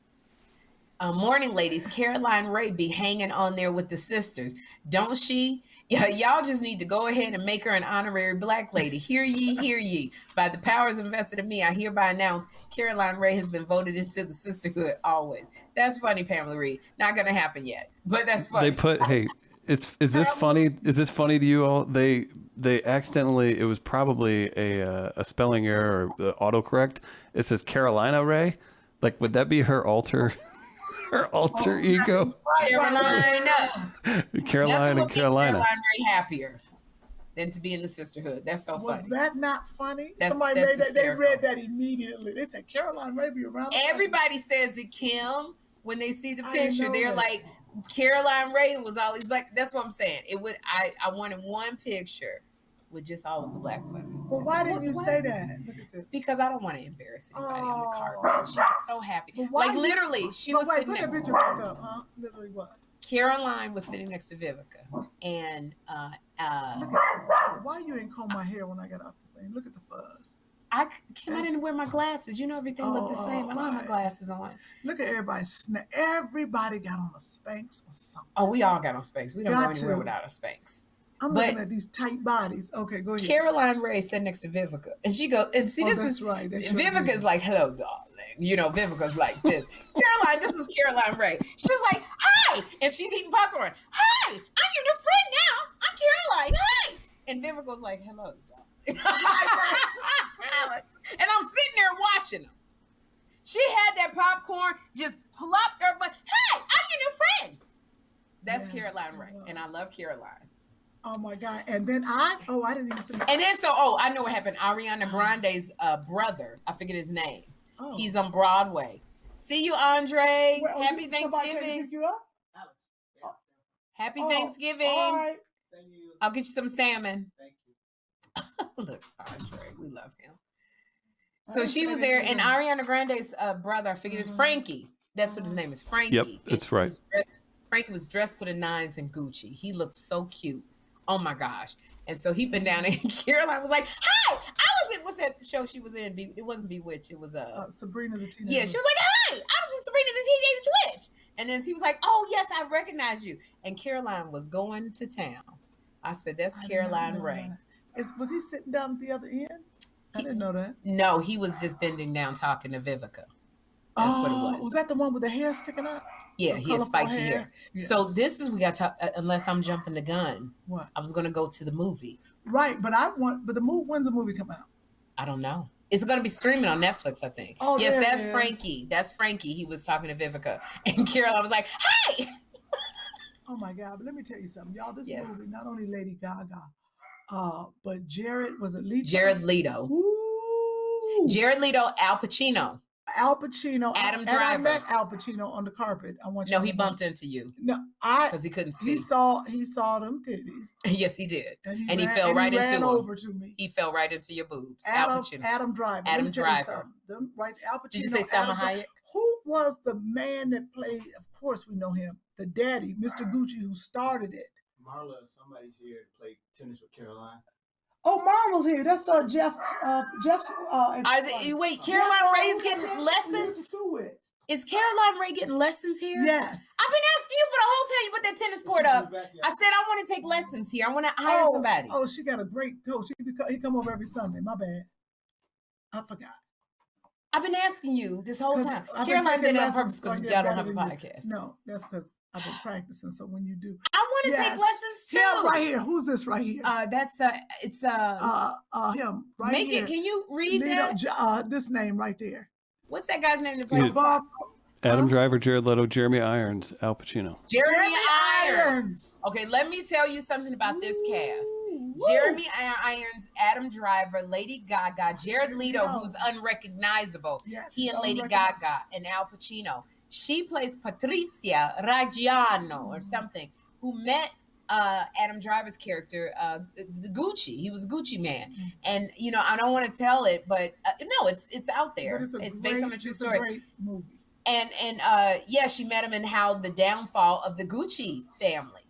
Morning, ladies. Caroline Rhea be hanging on there with the sisters, don't she? Yeah, y'all just need to go ahead and make her an honorary Black lady. Hear ye, hear ye. By the powers invested in me, I hereby announce Caroline Rhea has been voted into the sisterhood always. That's funny, Pamela Reed. Not gonna happen yet, but that's funny. They put, hey, is this funny? Is this funny to you all? They accidentally, it was probably a spelling error or the autocorrect. It says Carolina Rhea. Like, would that be her alter ego? Caroline and Carolina. Caroline Rhea happier than to be in the sisterhood. That's so funny. Was that not funny? That's Somebody made that. They read that immediately. They said Caroline Rhea be around. Everybody says it, Kym. When they see the picture, they're like, Caroline Rhea was all these Black. That's what I'm saying. It would. I wanted one picture with just all of the Black women. Well, why didn't you say that? Look at this. Because I don't want to embarrass anybody on the carpet. She was so happy. Like literally, she was sitting there. Put that picture back up, huh? Literally what? Caroline was sitting next to Vivica, and look at, why you ain't comb my hair when I got off the thing? Look at the fuzz. I didn't wear my glasses. Everything looked the same. I don't have my glasses on. Look at everybody. Everybody got on a Spanx or something. Oh, we all got on Spanx. We don't go anywhere without a Spanx. I'm looking at these tight bodies. Okay, go ahead. Caroline Rhea sat next to Vivica, and she goes, and see, this is right. Vivica's like, hello, darling. Vivica's like this. Caroline, this is Caroline Rhea. She was like, hi, and she's eating popcorn. Hi, I'm your new friend now. I'm Caroline. Hi, and Vivica's like, hello, darling. And I'm sitting there watching them. She had that popcorn, just plopped her butt. Hey, I'm your new friend. That's Caroline Rhea, and I love Caroline. Oh my God. And then I didn't even see that. And then I know what happened. Ariana Grande's brother, I forget his name. Oh. He's on Broadway. See you, Andre. Happy Thanksgiving. Pick you up? Happy Thanksgiving. All right. I'll get you some salmon. Thank you. Look, Andre, we love him. So she was there, and Ariana Grande's brother, I forget, is Frankie. That's what his name is, Frankie. Yep, that's right. Frankie was dressed to the nines in Gucci. He looked so cute. Oh my gosh. And so he been down, and Caroline was like, hi, I was in, what's that show she was in? It wasn't Bewitched. It was Sabrina the Teenage Witch. Yeah, she was like, hi, I was in Sabrina the Teenage Witch. And then he was like, oh yes, I recognize you. And Caroline was going to town. I said, that's Caroline Rhea. Was he sitting down at the other end? I didn't know that. No, he was just bending down talking to Vivica. That's what it was. Was that the one with the hair sticking up? Yeah, he had spiky hair. Yes. So this is, we got to, unless I'm jumping the gun. What? I was going to go to the movie. Right, but when's the movie come out? I don't know. It's going to be streaming on Netflix, I think. Oh, yes, that's Frankie. That's Frankie. He was talking to Vivica. And Caroline was like, hi! Oh my God, but let me tell you something. Y'all, this movie, not only Lady Gaga, but Jared Leto? Jared Leto. Ooh. Jared Leto, Al Pacino. Al Pacino. Adam And Driver. I met Al Pacino on the carpet. No, he bumped into you. No, because he couldn't see. He saw them titties. Yes, he did. And he fell right into him. Over to me. He fell right into your boobs. Adam Driver. Adam Driver. Right, Al Pacino. Did you say Salma Hayek? Who was the man that played? Of course, we know him. The daddy, Mr. Gucci, who started it. Marla, somebody's here to play tennis with Caroline. Oh, Marlo's here. That's Jeff. Jeff's. Wait, Caroline Rhea's getting lessons? Is Caroline Rhea getting lessons here? Yes. I've been asking you for the whole time you put that tennis court up. I said I want to take lessons here. I want to hire somebody. Oh, she got a great coach. He come over every Sunday. My bad. I forgot. I've been asking you this whole time. Caroline did it on purpose because y'all don't have a podcast. No, that's because I've been practicing. So when you do, I want to take lessons too. Him right here. Who's this right here? It's him right make here. It. Can you read that? This name right there. What's that guy's name to play? Bob. Adam Driver, Jared Leto, Jeremy Irons, Al Pacino. Jeremy Irons. Okay, let me tell you something about this cast. Jeremy Irons, Adam Driver, Lady Gaga, Jared Leto, who's unrecognizable. Yes, he and Lady Gaga, and Al Pacino. She plays Patrizia Raggiano or something, who met Adam Driver's character, the Gucci. He was a Gucci man. And, I don't want to tell it, but no, it's out there. It's based on a true story. It's a great movie. And she met him in how the downfall of the Gucci family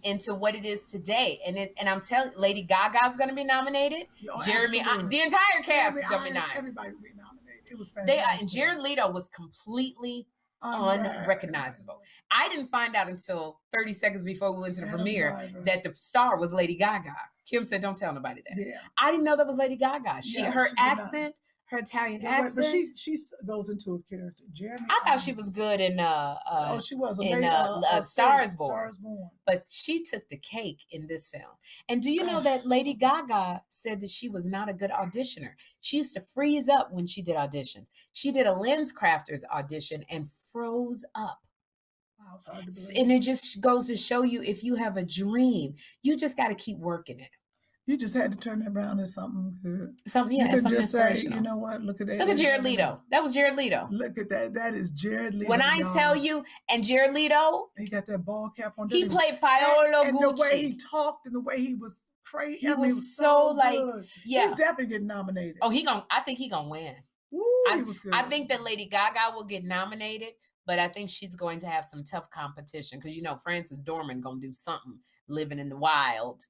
into what it is today. And I'm telling Lady Gaga's going to be nominated. Jeremy, the entire cast is going to be nominated. Everybody will be nominated. It was fantastic. And Jared Leto was completely unrecognizable. I didn't find out until 30 seconds before we went to the premiere that the star was Lady Gaga. Kym said, "Don't tell nobody that." Yeah. I didn't know that was Lady Gaga. Her accent. Her Italian accent. But she goes into a character. Jeremy. I thought she was good in she was in Star is Born. But she took the cake in this film. And do you know that Lady Gaga said that she was not a good auditioner? She used to freeze up when she did auditions. She did a Lens Crafters audition and froze up. Wow, it's hard to believe. And it just goes to show you, if you have a dream, you just got to keep working it. You just had to turn it around to something good. Something inspirational. You know what? Look at that. Look at Jared Leto. That was Jared Leto. Look at that. That is Jared Leto. When I tell you, and Jared Leto, he got that ball cap on. He played Paolo Gucci. And the way he talked and the way he was crazy. He was so like, good. He's definitely getting nominated. Oh, I think he gonna win. Woo, he was good. I think that Lady Gaga will get nominated, but I think she's going to have some tough competition because Frances Dorman gonna do something, living in the wild.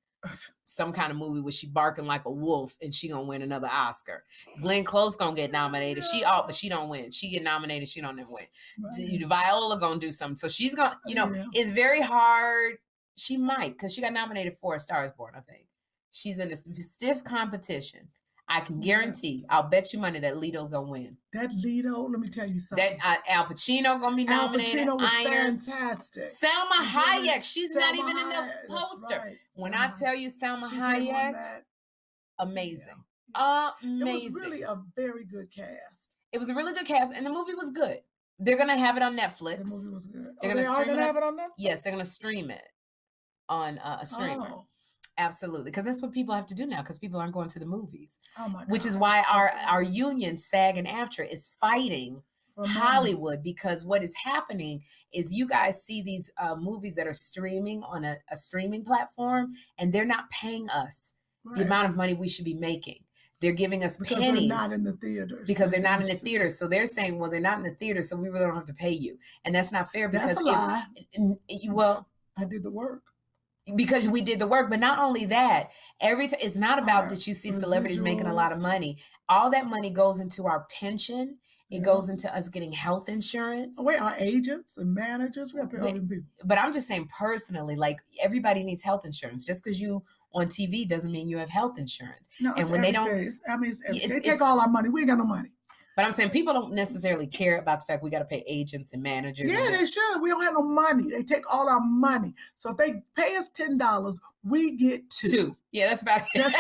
Some kind of movie where she barking like a wolf and she gonna win another Oscar. Glenn Close gonna get nominated. But she don't win. She get nominated. She don't win. Right. Viola gonna do something. So she's gonna, it's very hard. She might, because she got nominated for A Star is Born, I think. She's in a stiff competition. I can guarantee, I'll bet you money that Leto's gonna win. That Leto, let me tell you something. That Al Pacino gonna be nominated. Al Pacino was fantastic. Selma Hayek, she's not even in the poster. Right. When I tell you Selma Hayek, amazing. Amazing. It was really a very good cast. It was a really good cast, and the movie was good. They're gonna have it on Netflix. The movie was good. They're gonna have it on Netflix? Yes, they're gonna stream it on a streamer. Oh. Absolutely, because that's what people have to do now, because people aren't going to the movies. Oh my God, which is why our union, SAG and AFTRA, is fighting Hollywood, because what is happening is you guys see these movies that are streaming on a streaming platform, and they're not paying us the amount of money we should be making. They're giving us pennies. Because they're not in the theaters. Because they're not in the theaters. So they're saying, well, they're not in the theater, so we really don't have to pay you. And that's not fair. Because that's a lie. Well, I did the work. Because we did the work, but not only that, it's not about that you see celebrities making a lot of money. All that money goes into our pension. It goes into us getting health insurance. Oh, wait, our agents and managers, we have to pay all them people. But I'm just saying personally, like, everybody needs health insurance. Just because you on TV doesn't mean you have health insurance. No, and when they don't, they take all our money. We ain't got no money. But I'm saying people don't necessarily care about the fact we got to pay agents and managers. Yeah, they should. We don't have no money. They take all our money. So if they pay us $10, we get $2. Yeah, that's about it.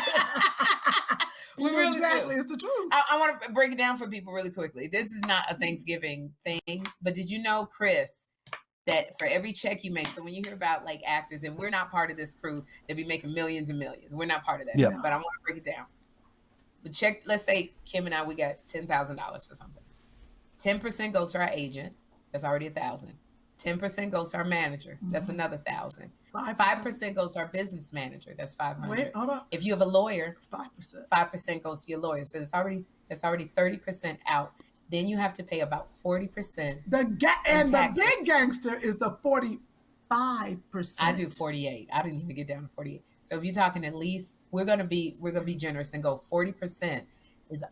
We really exactly. do. It's the truth. I want to break it down for people really quickly. This is not a Thanksgiving thing, but did you know, Chris, that for every check you make, so when you hear about like actors, and we're not part of this crew that be making millions and millions. We're not part of that. Yep. But I want to break it down. But check, let's say Kym and I, we got $10,000 for something. 10% goes to our agent. That's already 1,000. 10% goes to our manager. That's another 1,000. 5% goes to our business manager. That's 500. Wait, hold on. If you have a lawyer, 5%. 5% goes to your lawyer. So that's already 30% out. Then you have to pay about 40%. The big gangster is the 45%. I do 48. I didn't even get down to 48. So if you're talking at least, we're gonna be generous and go 40%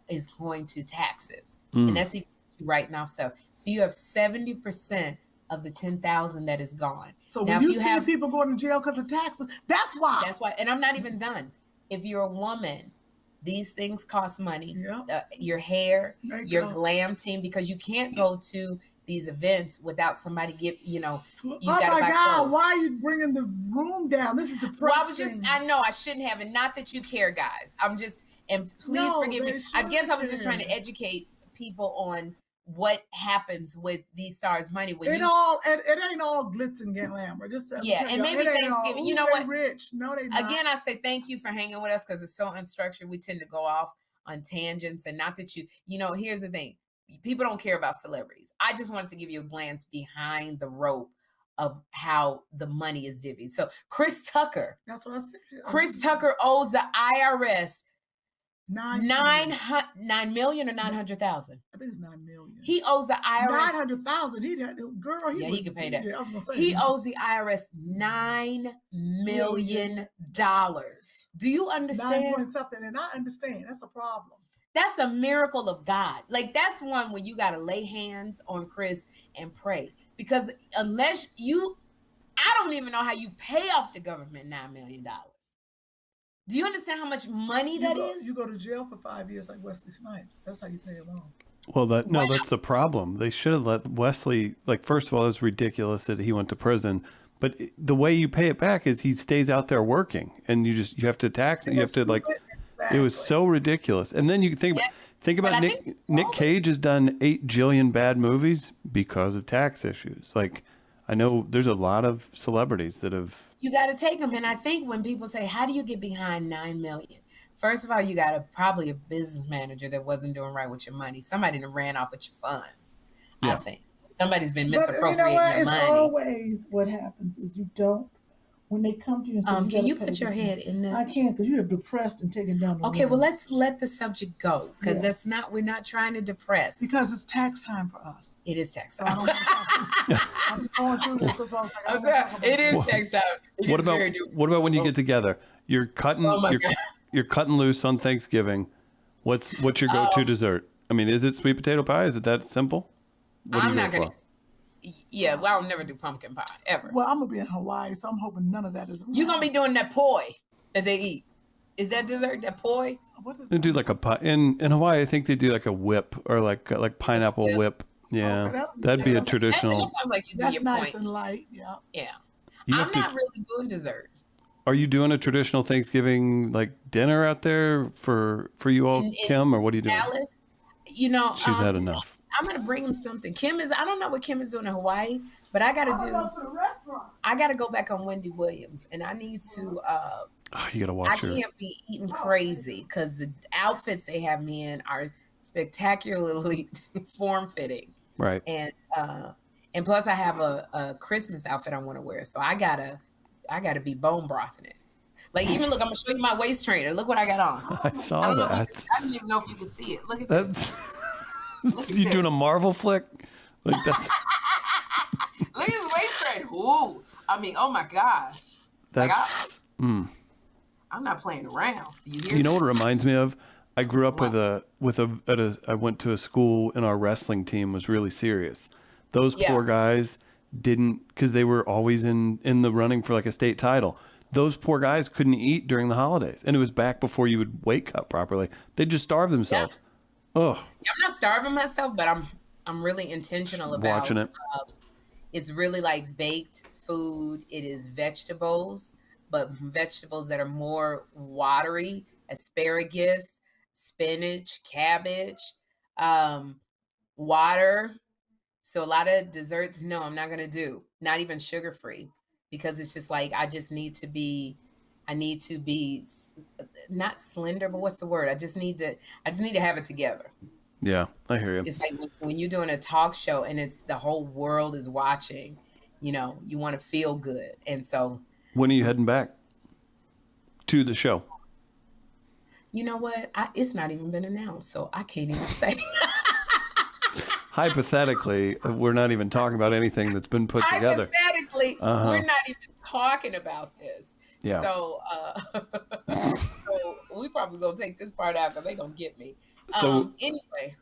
is going to taxes, and that's even writing off stuff. So you have 70% of the 10,000 that is gone. So now, when you see people going to jail because of taxes, that's why. That's why. And I'm not even done. If you're a woman, these things cost money. Yep. Your hair, your glam team, because you can't go to these events without somebody you got to buy clothes. Why are you bringing the room down? This is depressing. Well, I know I shouldn't have, and not that you care, guys. And please forgive me. I guess I was just trying to educate people on what happens with these stars' money when it ain't all glitz and glamour. And maybe Thanksgiving. You know what? Rich. No, they not. Again, I say thank you for hanging with us because it's so unstructured. We tend to go off on tangents, and not that here's the thing. People don't care about celebrities. I just wanted to give you a glance behind the rope of how the money is divvied. So Chris Tucker. That's what I said. Chris Tucker owes the IRS $9 million or 900,000. I think it's 9 million. He owes the IRS 900,000. He could pay that. Yeah, I was gonna say he owes the IRS $9 million. Do you understand? 9 point something, and I understand. That's a problem. That's a miracle of God. Like, that's one where you got to lay hands on Chris and pray. Because I don't even know how you pay off the government $9 million. Do you understand how much money that is? You go to jail for 5 years like Wesley Snipes. That's how you pay it off. Well, that's the problem. They should have let Wesley, first of all, it's ridiculous that he went to prison. But the way you pay it back is he stays out there working, and you have to tax it. You have to It was so ridiculous. And then you think about Nick Cage has done 8 jillion bad movies because of tax issues. I know there's a lot of celebrities that have. You got to take them. And I think when people say, how do you get behind $9 million? First of all, you got probably a business manager that wasn't doing right with your money. Somebody that ran off with your funds. Yeah. I think somebody's been misappropriating your money. It's always what happens is you don't. When they come to you and say, can you put your head in there? I can't, because you're depressed and taken down. Okay, well, let's let the subject go, because we're not trying to depress. Because it's tax time for us. It is tax So time. I'm going through this. That's why I was like, it is tax time. What about when you get together? You're cutting you're cutting loose on Thanksgiving. What's your go-to dessert? I mean, is it sweet potato pie? Is it that simple? I'm not going to. Yeah, well, I'll never do pumpkin pie, ever. Well, I'm going to be in Hawaii, so I'm hoping none of that is around. You're going to be doing that poi that they eat. Is that dessert, that poi? What is they do like a pie. In Hawaii, I think they do like a whip or like pineapple whip. Yeah, okay, that'd be a traditional. That sounds like you do that's your nice points. And light, yeah. Yeah. I'm not really doing dessert. Are you doing a traditional Thanksgiving dinner out there for you all, Kym, or what are you doing? Dallas, she's had enough. I'm gonna bring him something. I don't know what Kym is doing in Hawaii, but I gotta go to the restaurant. I gotta go back on Wendy Williams, and I need to. You gotta watch her. I can't be eating crazy because the outfits they have me in are spectacularly form-fitting. Right. And plus I have a Christmas outfit I want to wear, so I gotta be bone brothing it. Even look, I'm gonna show you my waist trainer. Look what I got on. I saw that. I didn't even know if you could see it. Look at this. You doing a Marvel flick? Look at his waist trainer. Ooh, I mean, oh my gosh. I'm not playing around. Do you hear? You know what it reminds me of? I grew up I went to a school and our wrestling team was really serious. Those poor guys didn't, because they were always in the running for a state title. Those poor guys couldn't eat during the holidays, and it was back before you would wake up properly. They just starved themselves. Yeah. Oh, I'm not starving myself, but I'm really intentional about watching it. It's really baked food. It is vegetables, but vegetables that are more watery: asparagus, spinach, cabbage, water. So a lot of desserts. No, I'm not gonna do. Not even sugar free, because it's just I need to be not slender, but what's the word? I just need to have it together. Yeah, I hear you. It's like when you're doing a talk show and it's the whole world is watching, you know, you want to feel good. And so. When are you heading back to the show? You know what? It's not even been announced, so I can't even say. Hypothetically, we're not even talking about anything that's been put together. Hypothetically, we're not even talking about this. Yeah. So, so we probably gonna take this part out because they gonna get me. So anyway,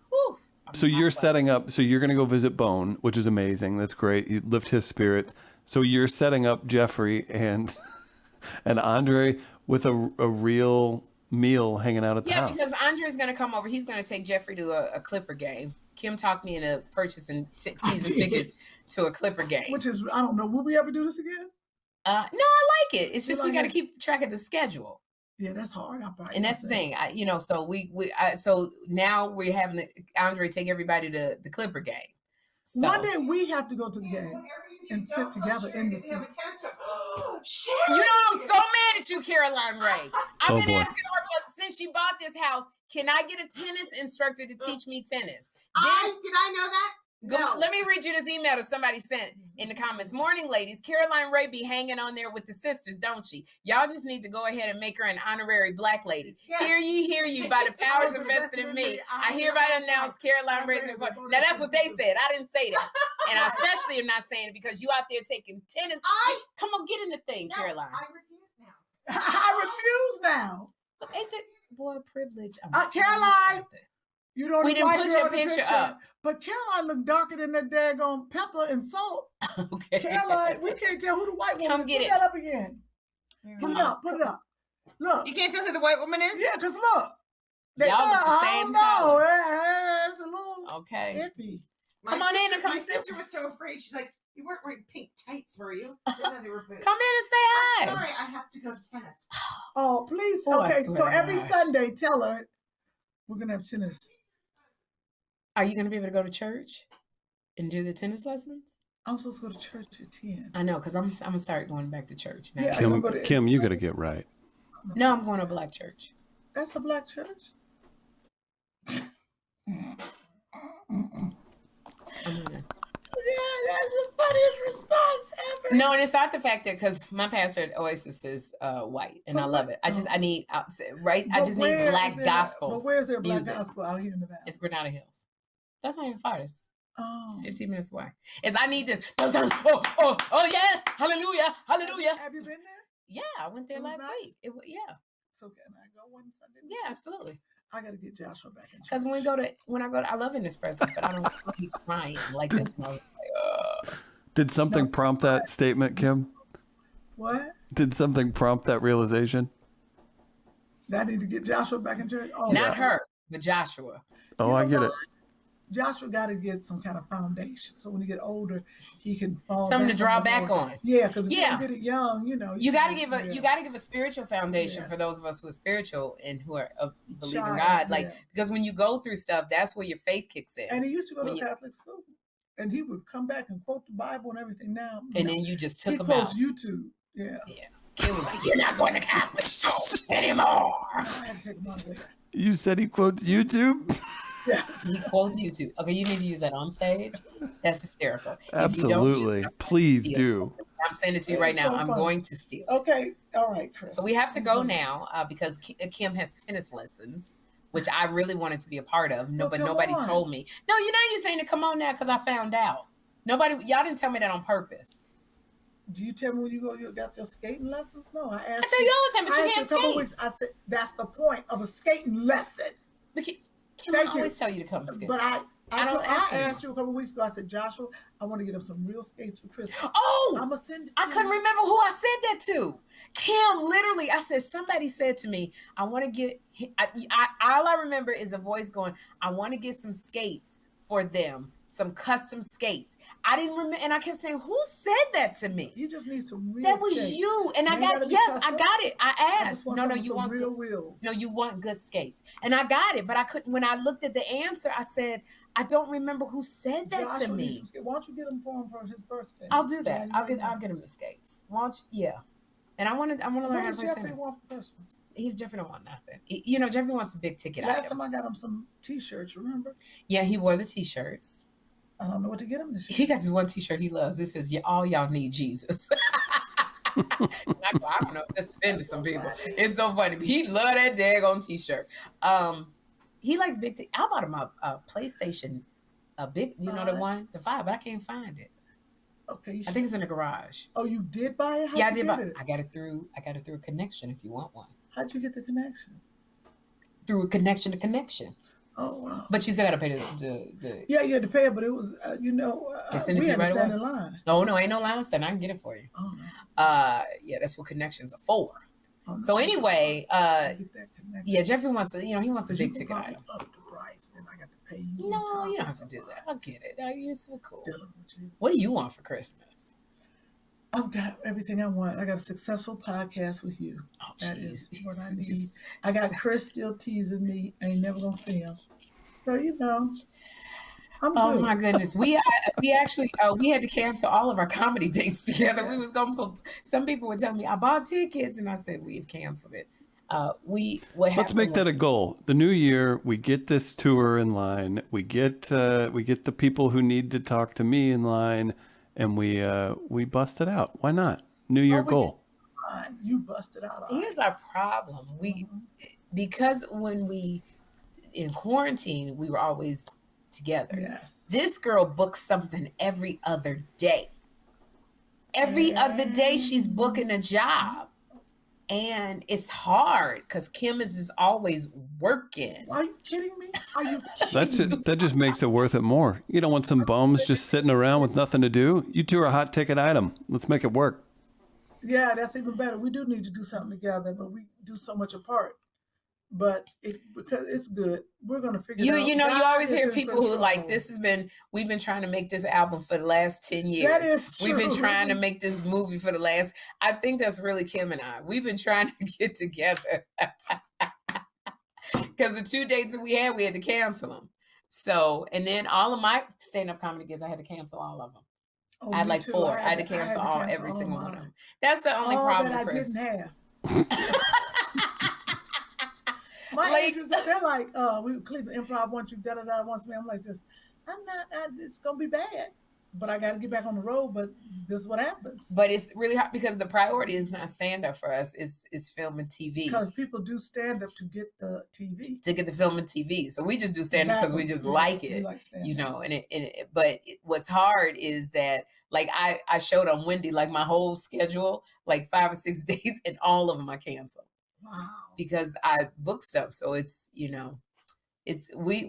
so you're setting up. So you're gonna go visit Bone, which is amazing. That's great. You lift his spirits. So you're setting up Jeffrey and Andre with a real meal hanging out at the house. Yeah, because Andre's gonna come over. He's gonna take Jeffrey to a Clipper game. Kym talked me into purchasing season tickets to a Clipper game. Which is, I don't know, will we ever do this again? No, I like it. It's just we got to keep track of the schedule. Yeah, that's hard. And that's the thing. So so now we're having Andre take everybody to the Clipper game. So. One day we have to go to the game and sit together in the seat. You know, I'm so mad at you, Caroline Rhea. I've been asking her since she bought this house, can I get a tennis instructor to teach me tennis? Did I know that? No. Let me read you this email that somebody sent in the comments. Morning, ladies. Caroline Rhea be hanging on there with the sisters, don't she? Y'all just need to go ahead and make her an honorary black lady. Yes. Hear you, by the powers invested in me. I hereby announce Caroline Rhea's. Now, that's what they said. I didn't say that. And I especially am not saying it because you out there taking tennis. Come on, get in the thing, Caroline. I refuse now. I refuse now. Look, ain't that boy privilege? Caroline. You don't. We didn't put your picture up. But Caroline looked darker than that daggone pepper and salt. Okay. Caroline, we can't tell who the white woman is. Come get it. Put that up again. Put it up. Look. You can't tell who the white woman is? Yeah, because look. Y'all look the same color. It's a little iffy. Come on in and come My sit. sister was so afraid. She's like, you weren't wearing pink tights, were you? Come in and say hi. I'm sorry, I have to go to tennis. Oh, please. Okay, so every Sunday, tell her we're going to have tennis. Are you going to be able to go to church and do the tennis lessons? I'm supposed to go to church at 10. I know, because I'm going to start going back to church now. Yeah, Kym, you got to get right. No, I'm going to a black church. That's a black church? Yeah, that's the funniest response ever. No, and it's not the fact that because my pastor at Oasis is white, and I love it. I just need black gospel. But where's there black gospel out here in the valley? It's Granada Hills. That's not even far. It's 15 minutes away. I need this. Oh yes, hallelujah, hallelujah. Have you been there? Yeah, I went there last week. Yeah. So can I go one Sunday? Yeah, absolutely. I got to get Joshua back in. Because when I go to, I love Inexpressives, but I don't want to be crying like this one. Did something prompt that statement, Kym? What? Did something prompt that realization? That I need to get Joshua back in church? Oh, not her, but Joshua. Oh, I get it. Joshua got to get some kind of foundation, so when he get older, he can fall something to draw back on. Yeah, because if you get it young, you got to give a spiritual foundation for those of us who are spiritual and who are believing God. Because when you go through stuff, that's where your faith kicks in. And he used to go to Catholic school, and he would come back and quote the Bible and everything. Now, and then you just took him out. He quotes YouTube. Yeah. Kym was like, "You're not going to Catholic school anymore." I had to take him out of there. You said he quotes YouTube. Yes. He quotes YouTube. Okay, you need to use that on stage. That's hysterical. Absolutely. Please do. I'm saying it to you right now. I'm going to steal. Okay. All right, Chris. So we have to go now because Kym has tennis lessons, which I really wanted to be a part of. But nobody told me. No, you're saying to come on now because I found out. Y'all didn't tell me that on purpose. Do you tell me when you got your skating lessons? No, I asked. I tell you all the time, but you can't skate. A couple weeks, I said that's the point of a skating lesson. But I always tell you to come skate. But I asked you a couple weeks ago. I said, Joshua, I want to get him some real skates for Christmas. Oh, I'm gonna send it. I couldn't remember who I said that to. Kym, literally, I said somebody said to me, I want to get. All I remember is a voice going, I want to get some skates for them. Some custom skates. I didn't remember, and I kept saying, "Who said that to me?" You just need some real. That was skates. You, and I got I got it. I asked. No, you want real wheels. No, you want good skates, and I got it, but I couldn't. When I looked at the answer, I said, "I don't remember who said that to me." Why don't you get him for his birthday? I'll do that. I'll get him the skates. Why don't you? Yeah. And I want to learn What how does to play Jeffrey tennis. want for Christmas? Jeffrey don't want nothing. Jeffrey wants some big ticket Last items. time I got him some T-shirts, remember? Yeah, he wore the T-shirts. I don't know what to get him this year. He got this one T-shirt he loves. It says, all y'all need Jesus. I don't know if that's offended some people. It's so funny. He loved that daggone T-shirt. He likes big ticket. I bought him a PlayStation, a big, the one, the 5, but I can't find it. Okay, I think it's in the garage. Oh, you did buy it? Yeah, I did buy it. I got it through a connection. If you want one, how'd you get the connection? Through a connection to connection. Oh wow! But you still got to pay the. Yeah, you had to pay it, but it was we had to stand in line. No, ain't no line stand. I can get it for you. Oh no. Yeah, that's what connections are for. Oh, no. So anyway, yeah, Jeffrey wants to. He wants a big ticket item. Then I got to pay you. No, you don't have to do that. I'll get it. You're so cool. What do you want for Christmas? I've got everything I want. I got a successful podcast with you. Oh, that is what I need. I got Chris still teasing me. I ain't never gonna see him. So I'm good. My goodness, we actually we had to cancel all of our comedy dates together. Yes. We was going to. Some people would tell me I bought tickets, and I said we've canceled it. Let's make that a goal. The new year, we get this tour in line. We get the people who need to talk to me in line, and we bust it out. Why not? New year goal. You busted out. Here's our problem. Because when we in quarantine, we were always together. Yes. This girl books something every other day. Every other day, she's booking a job. And it's hard because Kym is always working. Are you kidding me? That just makes it worth it more. You don't want some bums just sitting around with nothing to do. You two are a hot ticket item. Let's make it work. Yeah, that's even better. We do need to do something together, but we do so much apart. But because it's good, we're gonna figure it out. You always hear people who like we've been trying to make this album for the last 10 years. That is true. We've been trying to make this movie for the last. I think that's really Kym and I. We've been trying to get together because the 2 dates that we had to cancel them. So, and then all of my stand-up comedy gigs, I had to cancel all of them. Oh, I had like 4. I had to cancel every single one of them. That's the only problem, that Chris. I didn't have. My agents, they're like, we Cleveland Improv wants you, da-da-da, wants me. I'm like this. It's going to be bad. But I got to get back on the road, but this is what happens. But it's really hard because the priority is not stand-up for us, is film and TV. Because people do stand-up to get the TV. To get the film and TV. So we just do stand-up because we just like it, but what's hard is that, like, I showed on Wendy, like, my whole schedule, like 5 or 6 days, and all of them I canceled. Wow. Because I booked stuff. So it's, we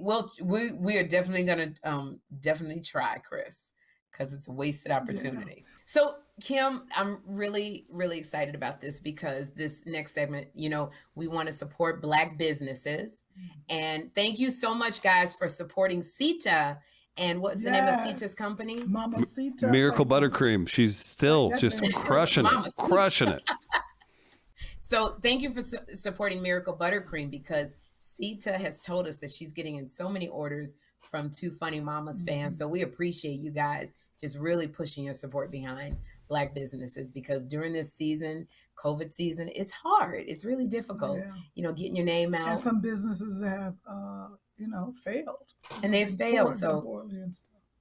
are definitely going to definitely try, Chris, because it's a wasted opportunity. Yeah. So Kym, I'm really, really excited about this because this next segment, we want to support Black businesses. And thank you so much, guys, for supporting Sita. And what's the name of Sita's company? Mama Sita. Miracle Buttercream. She's still just crushing it. So thank you for supporting Miracle Buttercream because Sita has told us that she's getting in so many orders from Two Funny Mamas fans. So we appreciate you guys just really pushing your support behind Black businesses because during this season, COVID season, it's hard. It's really difficult, getting your name out. And some businesses have, failed. And they've failed. So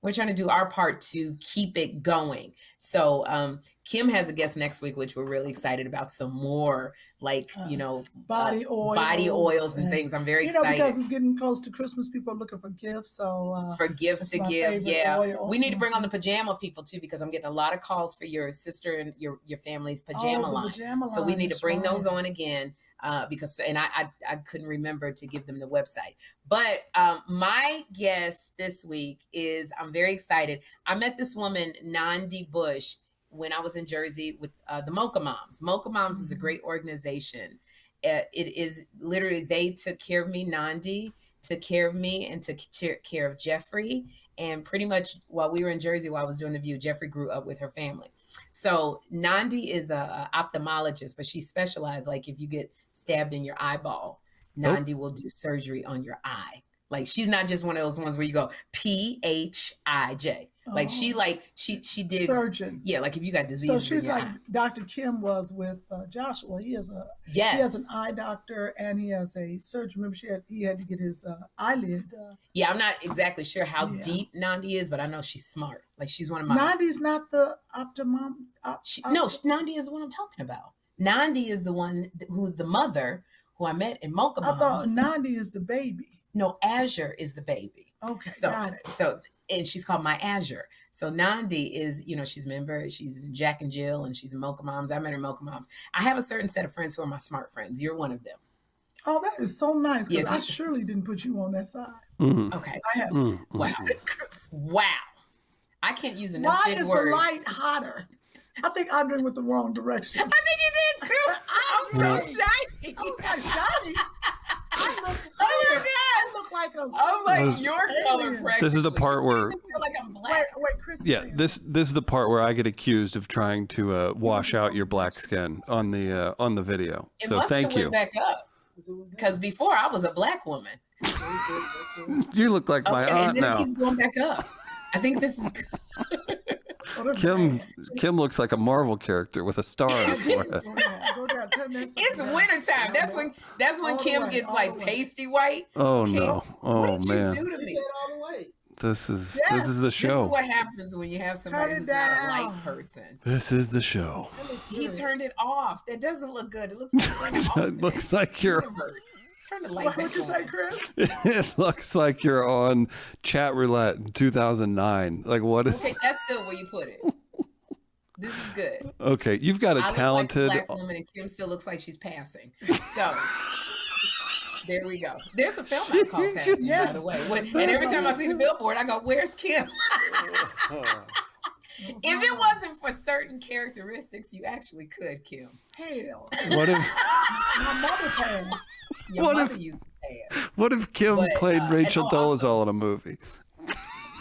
we're trying to do our part to keep it going. So Kym has a guest next week, which we're really excited about. Some more body oils and things. I'm very excited. Because it's getting close to Christmas. People are looking for gifts. So for gifts to give. Yeah. We need to bring on the pajama people too, because I'm getting a lot of calls for your sister and your family's pajama line. So we need to bring those on again. Because I couldn't remember to give them the website. But my guest this week is, I'm very excited. I met this woman, Nahndi Bush, when I was in Jersey with the Mocha Moms. Mocha Moms is a great organization. It is literally, they took care of me. Nahndi took care of me and took care of Jeffrey. And pretty much while we were in Jersey, while I was doing The View, Jeffrey grew up with her family. So Nahndi is a ophthalmologist, but she specialized, like if you get stabbed in your eyeball, Nahndi will do surgery on your eye. Like she's not just one of those ones where you go PHIJ. Like she did surgeon. Yeah, like if you got disease. So she's like Dr. Kym was with Joshua. He has he has an eye doctor and he has a surgeon. Remember, he had to get his eyelid. Yeah, I'm not exactly sure how deep Nahndi is, but I know she's smart. Like she's one of my. Nahndi's not the optimum. No, Nahndi is the one I'm talking about. Nahndi is the one who's the mother who I met in Mocha Moms. I thought Nahndi is the baby. No, Azure is the baby. Okay, so, got it. So, and she's called my Azure. So Nahndi is, she's a member. She's in Jack and Jill, and she's in Mocha Moms. I met her in Mocha Moms. I have a certain set of friends who are my smart friends. You're one of them. Oh, that is so nice because I surely didn't put you on that side. Mm-hmm. Okay. I have. Wow. Wow. I can't use enough big words. Why is the light hotter? I think I'm doing with the wrong direction. I think you did too. I'm so shiny. I was like, shiny? I look I look like a your color practically. This is the part where I feel like I'm black. Wait, Chris. Yeah, this is the part where I get accused of trying to wash out your black skin on the video. It so must thank have you. went back up because before I was a black woman. You look like my aunt and then now. it keeps going back up. I think this is. Kym looks like a Marvel character with a star on his forehead. It's wintertime. That's when Kym gets like pasty white. Oh Kym, no! Oh what did man! you do to me? This is the show. This is what happens when you have somebody who's not a light person. This is the show. He turned it off. That doesn't look good. It looks like it looks like you're. Turn the light back on. What'd you say, Chris? It looks like you're on Chat Roulette in 2009. Like what is? Okay, that's good where you put it. This is good. Okay, you've got a talented. I look like a black woman, and Kym still looks like she's passing. So there we go. There's a film I call Passing, by the way. And every time I see the billboard, I go, "Where's Kym?" If it wasn't for certain characteristics, you actually could, Kym. Hell. What if my mother passed? Your mother used to pass. What if Kym played Rachel Dolezal in a movie?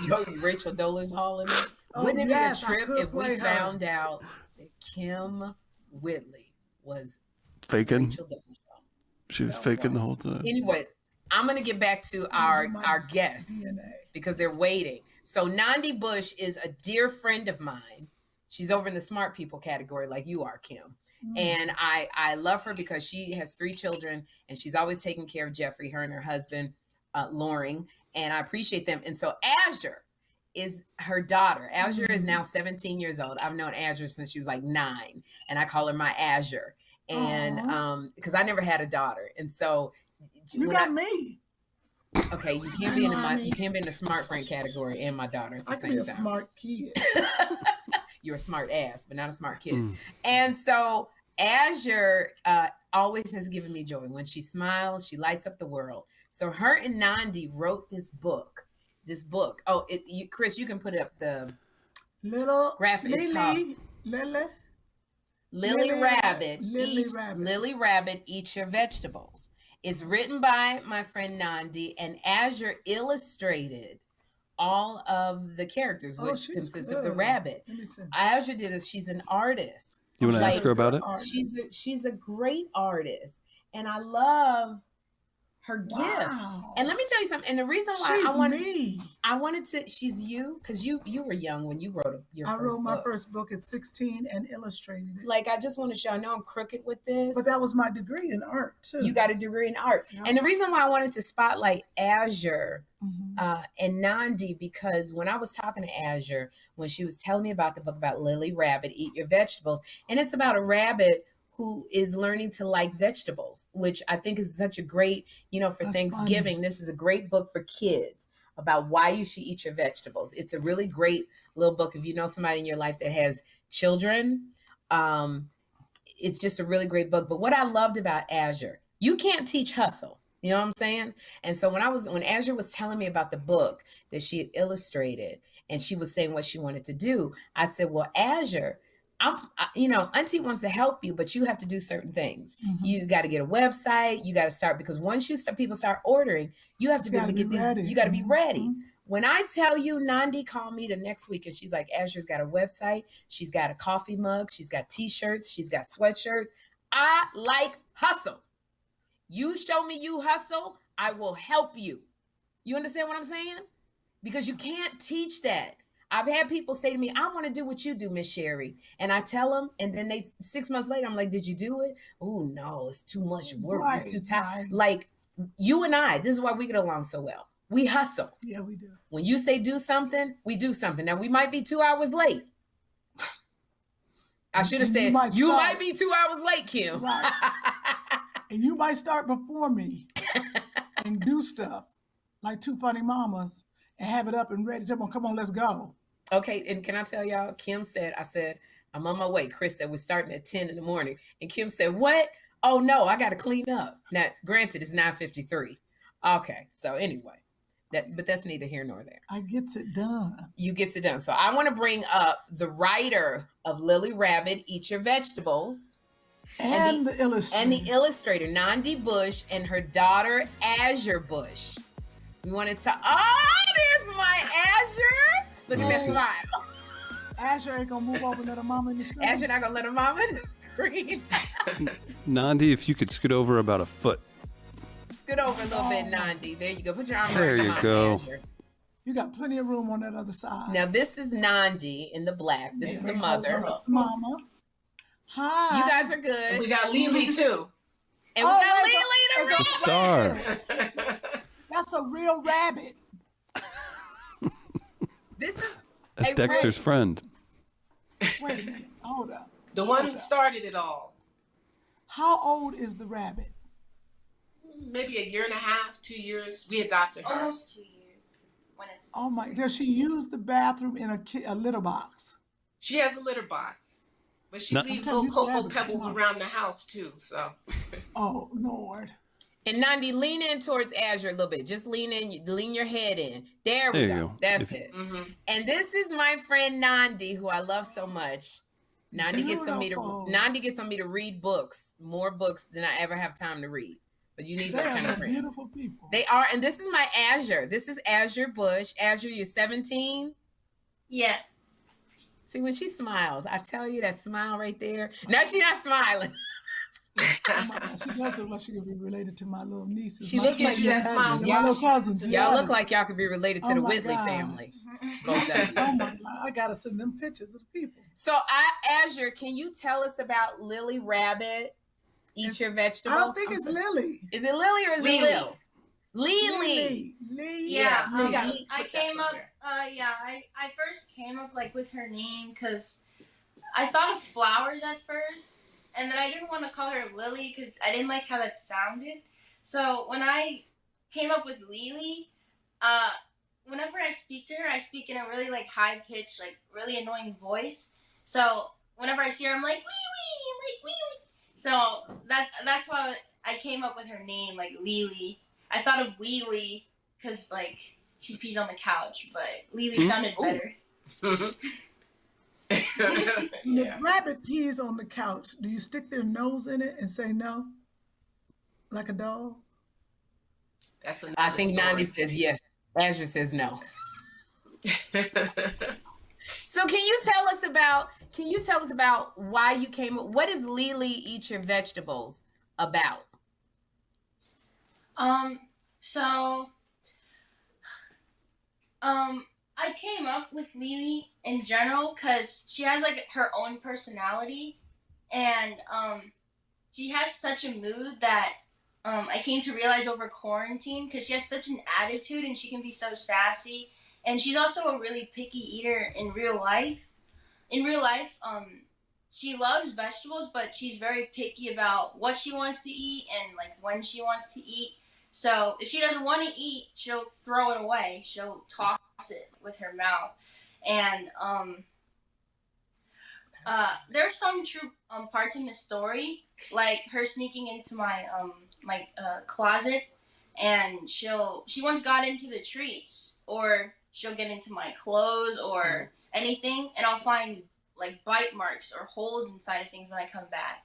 Yo, Rachel Dolezal in it? Wouldn't it be a trip if we found out that Kym Whitley was faking? Rachel Dolezal? She was faking the whole time. Anyway, I'm going to get back to our guests because they're waiting. So Nahndi Bush is a dear friend of mine. She's over in the smart people category like you are, Kym. And I love her because she has 3 children and she's always taking care of Jeffrey, her and her husband, Loring. And I appreciate them. And so Azure is her daughter. Azure is now 17 years old. I've known Azure since she was like 9. And I call her my Azure. And because I never had a daughter. And so you got me. Okay, you can't be in the smart friend category and my daughter at the same time. I can be a smart kid. You're a smart ass, but not a smart kid. And so Azure always has given me joy. When she smiles, she lights up the world. So her and Nahndi wrote this book. Oh, Chris, you can put up the little graphic. LiLi Rabbit. LiLi Rabbit, Eat Your Vegetables. It's written by my friend Nahndi, and Azure illustrated all of the characters, which consists of the rabbit. Azure did this. She's an artist. You want to ask her about it? She's a great artist, and I love her gifts. And let me tell you something. And the reason why I wanted to, she's you, because you were young when you wrote your first book. I wrote my first book at 16 and illustrated it. Like, I just want to show, I know I'm crooked with this. But that was my degree in art, too. You got a degree in art. Yep. And the reason why I wanted to spotlight Azure and Nahndi, because when I was talking to Azure, when she was telling me about the book about LiLi Rabbit, Eat Your Vegetables, and it's about a rabbit who is learning to like vegetables, which I think is such a great, for That's Thanksgiving. Funny. This is a great book for kids about why you should eat your vegetables. It's a really great little book. If you know somebody in your life that has children, it's just a really great book. But what I loved about Azure, you can't teach hustle. You know what I'm saying? And so when Azure was telling me about the book that she had illustrated and she was saying what she wanted to do, I said, well, Azure, Auntie wants to help you, but you have to do certain things. You got to get a website. You got to start, because once people start ordering, you have to be able to get these. You got to be ready. When I tell you, Nahndi called me the next week and she's like, Azure's got a website. She's got a coffee mug. She's got T-shirts. She's got sweatshirts. I like hustle. You show me you hustle, I will help you. You understand what I'm saying? Because you can't teach that. I've had people say to me, I want to do what you do, Miss Sherri. And I tell them, and then 6 months later, I'm like, did you do it? Oh, no, it's too much work. Right, it's too tight. right. Like you and I, this is why we get along so well. We hustle. Yeah, we do. When you say do something, we do something. Now, we might be 2 hours late. I should have said, you might be 2 hours late, Kym. Right. And you might start before me and do stuff like Two Funny Mamas and have it up and ready. Come on, let's go. Okay, and can I tell y'all, Kym said, I said, I'm on my way. Chris said, we're starting at 10 in the morning. And Kym said, what? Oh, no, I got to clean up. Now, granted, it's 9:53. Okay, so anyway. But that's neither here nor there. I gets it done. You gets it done. So I want to bring up the writer of LiLi Rabbit, Eat Your Vegetables. And the illustrator. And the illustrator, Nahndi Bush, and her daughter, Azure Bush. We wanted to, there's my Azure. Look at that smile. Azure ain't going to move over and let her mama in the screen. Azure not going to let her mama in the screen. Nahndi, if you could scoot over about a foot. Scoot over a little bit, Nahndi. There you go. Put your arm there around you go. Azure. You got plenty of room on that other side. Now, this is Nahndi in the black. This is the mother. Mama. Hi. You guys are good. And we got LiLi too. And we got LiLi the star. That's a real rabbit. That's Dexter's friend. Wait a minute. Hold up. The one who started it all. How old is the rabbit? Maybe 1.5 years, 2 years. We adopted her. Almost 2 years. Oh my! Does she use the bathroom in a litter box? She has a litter box, but she leaves little cocoa pebbles around the house too. So. Oh Lord. And Nahndi, lean in towards Azure a little bit. Just lean in, lean your head in. There we go. That's it. Mm-hmm. And this is my friend Nahndi, who I love so much. Nahndi gets on me to read books, more books than I ever have time to read. But you need those kind of friends. Beautiful people. They are, and this is my Azure. This is Azure Bush. Azure, you're 17? Yeah. See, when she smiles, I tell you that smile right there. Now she's not smiling. Oh my God, she does look like she could be related to my little nieces. She looks like that smile. My little cousins. Y'all look like y'all could be related to the Whitley family. Both of you. Oh my God, I gotta send them pictures of the people. So, Azure, can you tell us about LiLi Rabbit? Eat Your Vegetables. I don't think it's Lily. Is it Lily or is it Lil? Lily. Yeah, Lily. I came up. I first came up like with her name because I thought of flowers at first, and then I didn't want to call her Lily because I didn't like how that sounded. So when I came up with Lili, whenever I speak to her, I speak in a really like high pitched, like really annoying voice. So whenever I see her, I'm like wee wee, I'm like wee wee. So that's why I came up with her name, like Lili. I thought of Wee Wee because like she pees on the couch, but Lili sounded better. When the rabbit pees on the couch, do you stick their nose in it and say no? Like a dog? I think Nahndi says yes. Azure says no. So can you tell us about why you came up? What is LiLi Eat Your Vegetables about? I came up with LiLi in general because she has like her own personality, and she has such a mood that I came to realize over quarantine because she has such an attitude and she can be so sassy, and she's also a really picky eater in real life. In real life, she loves vegetables, but she's very picky about what she wants to eat and like when she wants to eat. So if she doesn't want to eat, she'll throw it away. She'll toss it with her mouth. And there's some true parts in the story, like her sneaking into my closet, and she once got into the treats, or she'll get into my clothes or anything, and I'll find like bite marks or holes inside of things when I come back.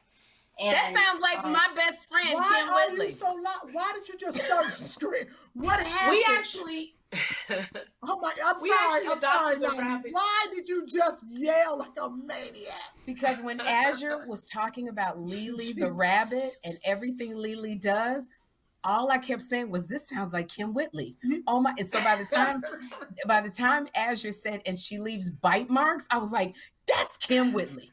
And, that sounds like my best friend, Kym Whitley. Why are you so loud? Why did you just start screaming? What happened? We actually... Oh my! I'm sorry. Why did you just yell like a maniac? Because when Azure was talking about LiLi the rabbit and everything LiLi does, all I kept saying was, this sounds like Kym Whitley. Oh my. And so by the time Azure said, and she leaves bite marks, I was like, that's Kym Whitley.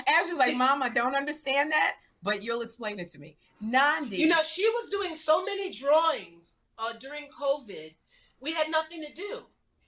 Azure's like, Mom, I don't understand that, but you'll explain it to me. Nahndi. You know, she was doing so many drawings during COVID. We had nothing to do.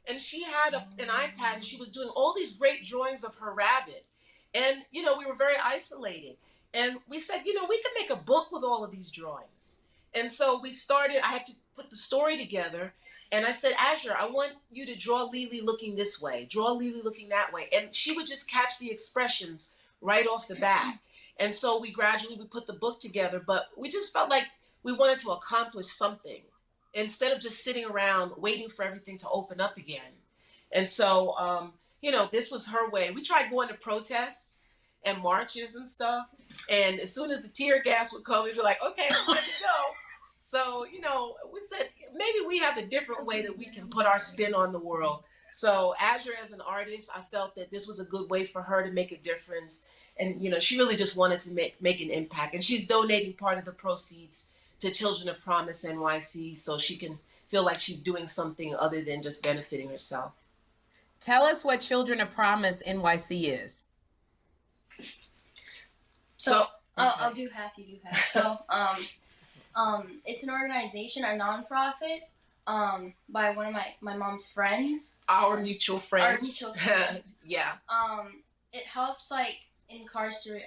And she had an iPad, and she was doing all these great drawings of her rabbit. And, you know, we were very isolated. And we said, you know, we could make a book with all of these drawings. And so we started, I had to put the story together. And I said, Azure, I want you to draw LiLi looking this way, draw LiLi looking that way. And she would just catch the expressions right off the bat. And so we put the book together, but we just felt like we wanted to accomplish something instead of just sitting around waiting for everything to open up again. And so, you know, this was her way. We tried going to protests and marches and stuff. And as soon as the tear gas would come, we'd be like, okay, it's time to go. So, you know, we said, maybe we have a different way that we can put our spin on the world. So Azure, as an artist, I felt that this was a good way for her to make a difference. And, you know, she really just wanted to make an impact. And she's donating part of the proceeds to Children of Promise NYC so she can feel like she's doing something other than just benefiting herself. Tell us what Children of Promise NYC is. So I'll do half, you do half. So it's an organization, a nonprofit, by one of my mom's friends. Our mutual friend. Our mutual friend. Yeah. It helps like incarcerate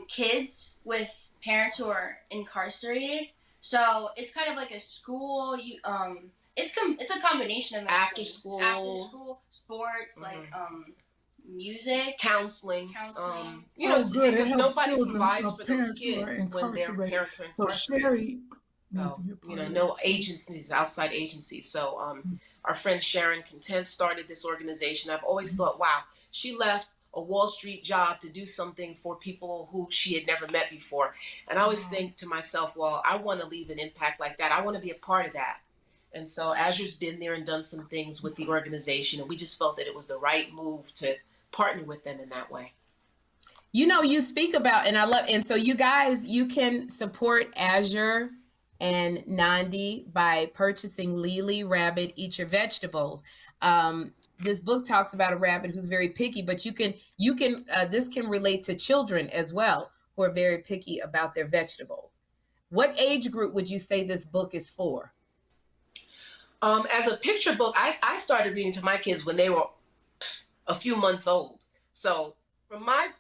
kids with parents who are incarcerated. So it's kind of like a school. It's a combination of after school, sports, like music, counseling. You Oh, know, good. It because helps nobody children provides of for those parents who are kids when their incarcerated. parents are So incarcerated. Sherri needs to be a part You know, of no that. agencies, outside agencies. So our friend Sharon Content started this organization. I've always thought, wow, she left a Wall Street job to do something for people who she had never met before. And I always think to myself, well, I want to leave an impact like that. I want to be a part of that. And so Azure's been there and done some things with the organization, and we just felt that it was the right move to partner with them in that way. You know, you speak about, and I love, and so you guys, you can support Azure and Nahndi by purchasing LiLi Rabbit, Eat Your Vegetables. This book talks about a rabbit who's very picky, but you can this can relate to children as well who are very picky about their vegetables. What age group would you say this book is for? As a picture book, I started reading to my kids when they were a few months old. So from my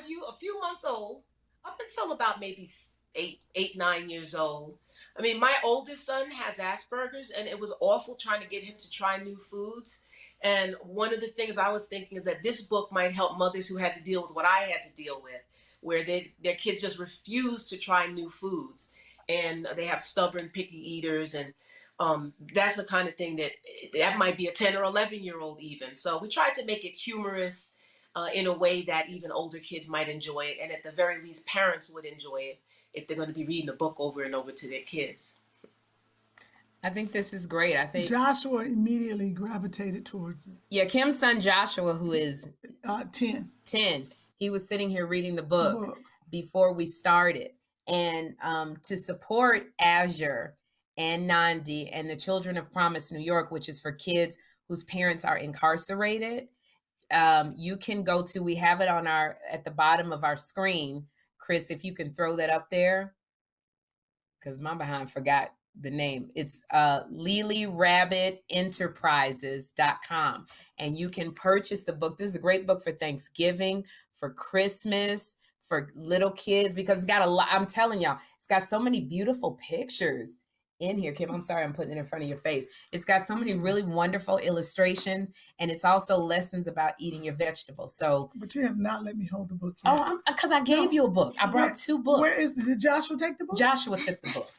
view, a few months old up until about maybe 8, 9 years old. I mean, my oldest son has Asperger's, and it was awful trying to get him to try new foods. And one of the things I was thinking is that this book might help mothers who had to deal with what I had to deal with, where their kids just refuse to try new foods, and they have stubborn, picky eaters. And that's the kind of thing that might be a 10 or 11-year-old even. So we tried to make it humorous in a way that even older kids might enjoy it. And at the very least, parents would enjoy it if they're going to be reading the book over and over to their kids. I think this is great. I think Joshua immediately gravitated towards it. Yeah, Kym's son Joshua, who is 10. He was sitting here reading the book before we started. And to support Azure and Nahndi and the Children of Promise New York, which is for kids whose parents are incarcerated, you can go to, we have it on at the bottom of our screen. Chris, if you can throw that up there, because my behind forgot the name. It's LiLiRabbitEnterprises.com, and you can purchase the book. This is a great book for Thanksgiving, for Christmas, for little kids, because it's got a lot. I'm telling y'all, it's got so many beautiful pictures in here. Kym, I'm sorry, I'm putting it in front of your face. It's got so many really wonderful illustrations, and it's also lessons about eating your vegetables. So, but you have not let me hold the book yet. Oh, because I gave you a book. I brought 2 books. Did Joshua take the book? Joshua took the book.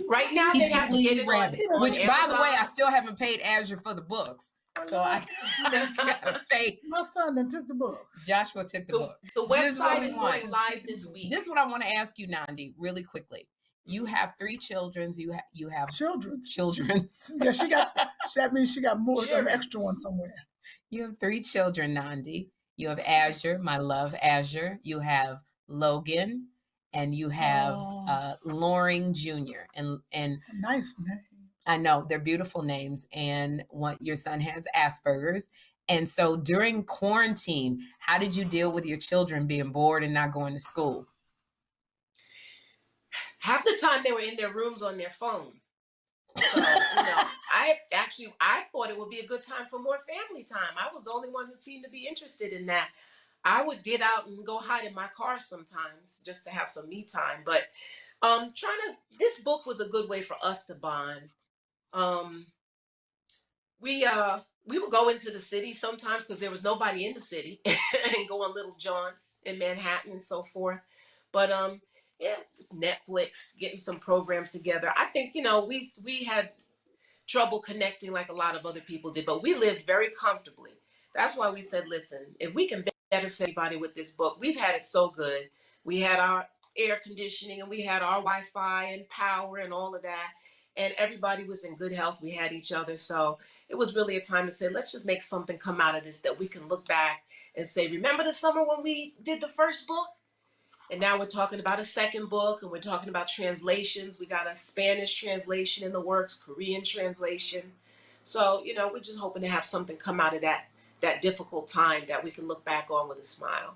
Right now, they have to get it Rabbit, on which, Amazon. by the way, I still haven't paid Azure for the books. So I gotta pay. My son then took the book. Joshua took the book. The website is going live this week. This is what I want to ask you, Nahndi, really quickly. You have 3 children. You have children's. Yeah, that means she got more than an extra one somewhere. You have 3 children, Nahndi. You have Azure, my love, Azure. You have Logan, and you have Loring Jr. And nice name. I know they're beautiful names. And your son has Asperger's. And so during quarantine, how did you deal with your children being bored and not going to school? Half the time they were in their rooms on their phone. So, I thought it would be a good time for more family time. I was the only one who seemed to be interested in that. I would get out and go hide in my car sometimes just to have some me time. But this book was a good way for us to bond. We would go into the city sometimes because there was nobody in the city and go on little jaunts in Manhattan and so forth. But Netflix, getting some programs together. I think, we had trouble connecting like a lot of other people did, but we lived very comfortably. That's why we said, listen, if we can better for anybody with this book, we've had it so good. We had our air conditioning and we had our Wi-Fi and power and all of that. And everybody was in good health. We had each other. So it was really a time to say, let's just make something come out of this that we can look back and say, remember the summer when we did the first book? And now we're talking about a second book, and we're talking about translations. We got a Spanish translation in the works, Korean translation. So, we're just hoping to have something come out of that difficult time that we can look back on with a smile.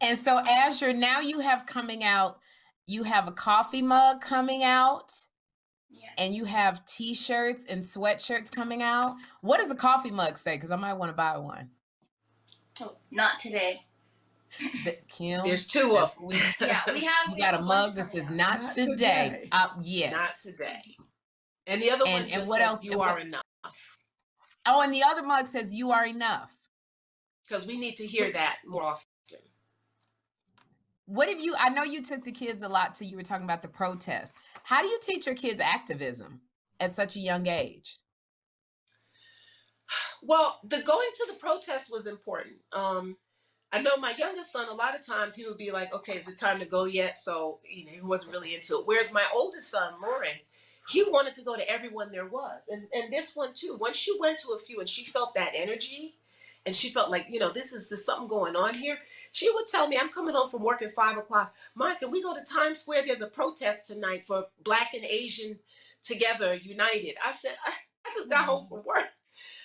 And so, Azure, now you have coming out, you have a coffee mug coming out. Yeah. And you have T-shirts and sweatshirts coming out. What does the coffee mug say? Because I might want to buy one. Oh, not today. Kym, there's two of them. We have. You got a mug that says "Not today." Yes, not today. And the other one just what says, else? "You are enough." Oh, and the other mug says "You are enough." Because we need to hear that more often. What have you? I know you took the kids a lot too. You were talking about the protests. How do you teach your kids activism at such a young age? Well, the going to the protest was important. I know my youngest son, a lot of times he would be like, okay, is it time to go yet? So, he wasn't really into it. Whereas my oldest son, Lauren, he wanted to go to every one there was. And this one too, once she went to a few and she felt that energy and she felt like, there's something going on here. She would tell me, I'm coming home from work at 5:00. Mom, can we go to Times Square? There's a protest tonight for Black and Asian together, united. I said, I just got home from work.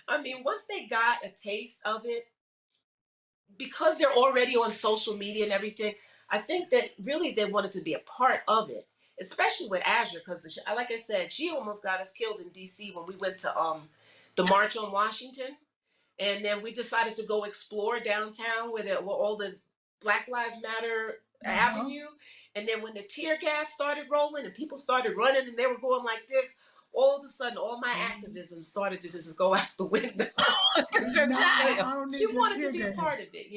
I mean, once they got a taste of it, because they're already on social media and everything, I think that really they wanted to be a part of it, especially with Azure, because like I said, she almost got us killed in DC when we went to the March on Washington. And then we decided to go explore downtown where all the Black Lives Matter Avenue. And then when the tear gas started rolling and people started running and they were going like this, all of a sudden, all my activism started to just go out the window. She wanted to be a part of it,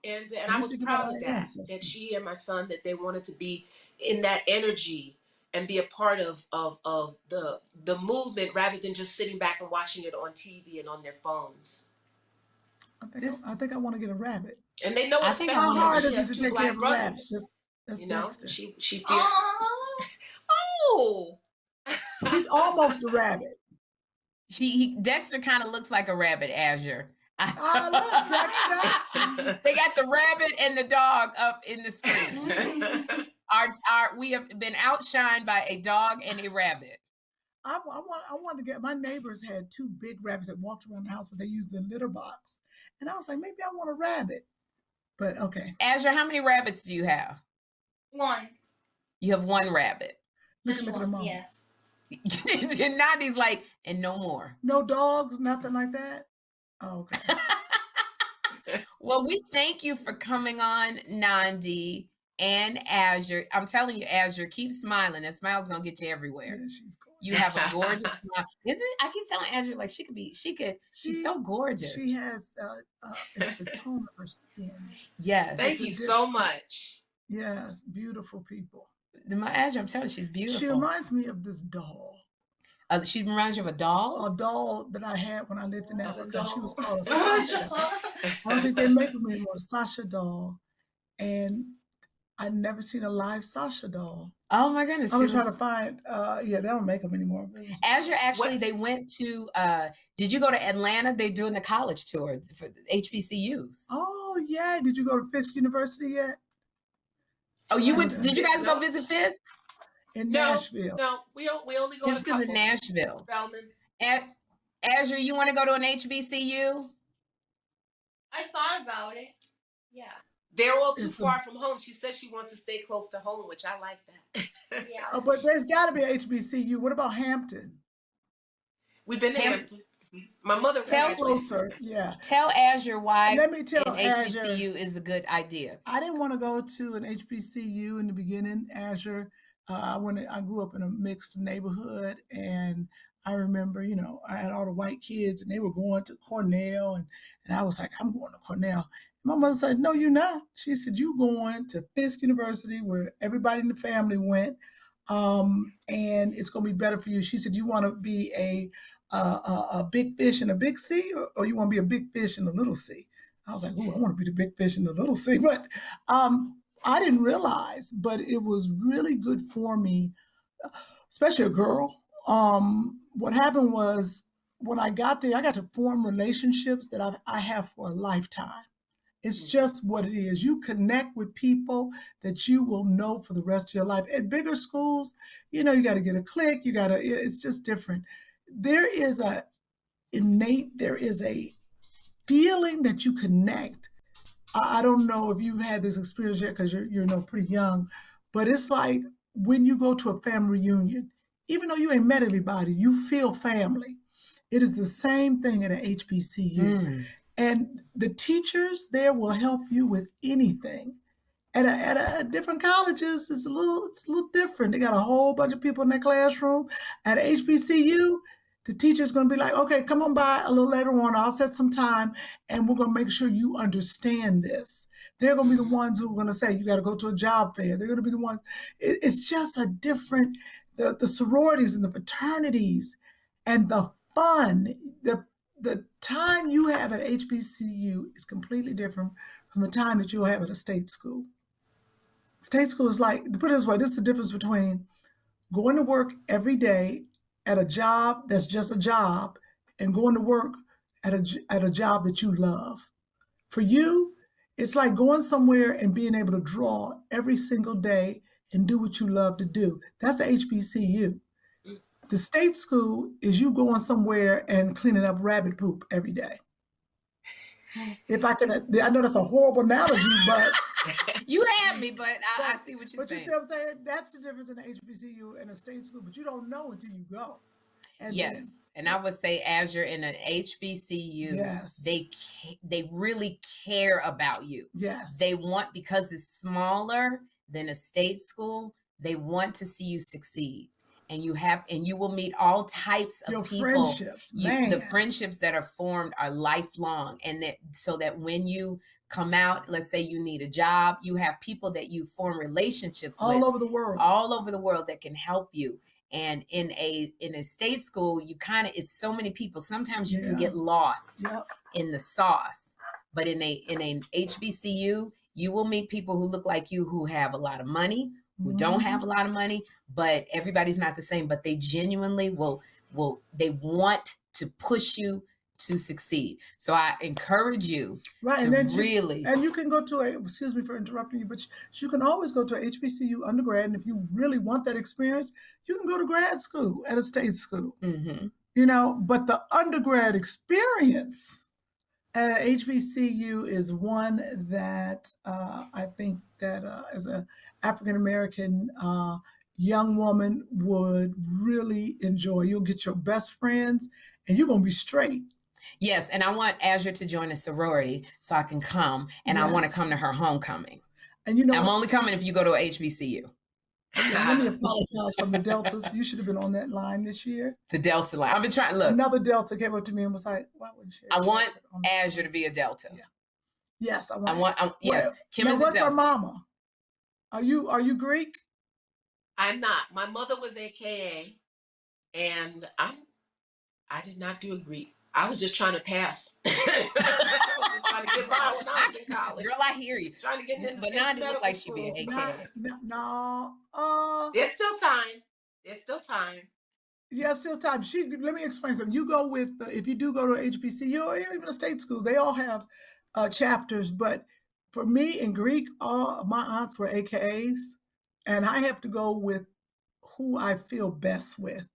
and I was proud of that she and my son, that they wanted to be in that energy and be a part of the movement rather than just sitting back and watching it on TV and on their phones. I think I want to get a rabbit. And they know how hard is it to take care of a rabbit? That's she feels. Oh. He's almost a rabbit. Dexter kind of looks like a rabbit, Azure. I love Dexter. They got the rabbit and the dog up in the screen. We have been outshined by a dog and a rabbit. I wanted to get, my neighbors had two big rabbits that walked around the house, but they used the litter box. And I was like, maybe I want a rabbit. But okay. Azure, how many rabbits do you have? One. You have one rabbit. Look at the mom. Yeah. And Nahdi's like, and no more. No dogs, nothing like that? Oh, okay. Well, we thank you for coming on, Nahndi and Azure. I'm telling you, Azure, keep smiling. That smile's gonna get you everywhere. Yeah, she's gorgeous. You have a gorgeous smile. I keep telling Azure, like she's so gorgeous. She has it's the tone of her skin. Yes. Thank you so much. Yes, beautiful people. Azure, I'm telling you, she's beautiful. She reminds me of this doll. She reminds you of a doll? A doll that I had when I lived in Africa. She was called Sasha. I don't think they make them anymore. Sasha doll. And I'd never seen a live Sasha doll. Oh my goodness. I was trying to find, they don't make them anymore. Azure, actually, they went to, did you go to Atlanta? They're doing the college tour for HBCUs. Oh, yeah. Did you go to Fisk University yet? Oh, you went? Did you guys go visit Fisk? In Nashville. No, we only go Fisk is in Nashville. Spelman. Azure, you want to go to an HBCU? I thought about it. Yeah. They're all too far from home. She says she wants to stay close to home, which I like that. Yeah. Oh, but there's got to be an HBCU. What about Hampton? We've been to Hampton. My mother tell closer. Yeah. Tell Azure why. Let me tell an HBCU is a good idea. I didn't want to go to an HBCU in the beginning. Azure. I grew up in a mixed neighborhood, and I remember, I had all the white kids, and they were going to Cornell, and I was like, I'm going to Cornell. My mother said, no, you're not. She said, you going to Fisk University, where everybody in the family went, and it's going to be better for you. She said, you want to be a big fish in a big sea, or you want to be a big fish in a little sea? I was like, oh, I want to be the big fish in the little sea. But I didn't realize, but it was really good for me, especially a girl. What happened was, when I got there, I got to form relationships that I have for a lifetime. It's just what it is. You connect with people that you will know for the rest of your life. At bigger schools, you got to get a clique. It's just different. There is a feeling that you connect. I don't know if you've had this experience yet, because you're pretty young, but it's like when you go to a family reunion, even though you ain't met everybody, you feel family. It is the same thing at an HBCU. And the teachers there will help you with anything. At different colleges, it's a little different. They got a whole bunch of people in their classroom. At HBCU, the teacher's going to be like, okay, come on by a little later on. I'll set some time, and we're going to make sure you understand this. They're going to be the ones who are going to say, you got to go to a job fair. They're going to be the ones. It's just a different, the sororities and the fraternities and the fun, the time you have at HBCU is completely different from the time that you'll have at a state school. State school is like, to put it this way, this is the difference between going to work every day at a job that's just a job and going to work at a job that you love. For you, it's like going somewhere and being able to draw every single day and do what you love to do. That's a HBCU. The state school is you going somewhere and cleaning up rabbit poop every day. If I can, I know that's a horrible analogy, but you had me, but I see what you're saying. But you see what I'm saying? That's the difference in the HBCU and a state school, but you don't know until you go. And yes, and I would say Azure in an HBCU, yes, they really care about you. Yes, they want, because it's smaller than a state school, they want to see you succeed. And you will meet all types of your people. Friendships, the friendships that are formed are lifelong, and so that when you come out, let's say you need a job, you have people that you form relationships with all over the world that can help you. And in a state school, it's so many people. Sometimes you can get lost in the sauce. But in an HBCU, you will meet people who look like you, who have a lot of money, who don't have a lot of money, but everybody's not the same. But they genuinely they want to push you to succeed. So I encourage you to really. And you can go to excuse me for interrupting you, but you can always go to a HBCU undergrad. And if you really want that experience, you can go to grad school at a state school. Mm-hmm. But the undergrad experience at HBCU is one that I think that as an African-American young woman would really enjoy. You'll get your best friends and you're going to be straight. Yes, and I want Azure to join a sorority so I can come, and I want to come to her homecoming. And I'm only coming if you go to a HBCU. Let me apologize from the Deltas. You should have been on that line this year. The Delta line. I've been trying. Look, another Delta came up to me and was like, "Why wouldn't you?" I want Azure to be a Delta. Yeah. Yes, I want. Yes, Kym is a Delta. What's her mama? Are you Greek? I'm not. My mother was AKA, and I did not do a Greek. I was just trying to pass. I was just trying to get by when I was in college. Girl, I hear you. Trying to get into but Nahndi look like she'd be an AKA. No. There's still time. There's still time. Yeah, still time. Let me explain something. You go with, if you do go to HBCU or even a state school, they all have chapters, but For me in Greek, all my aunts were AKAs, and I have to go with who I feel best with,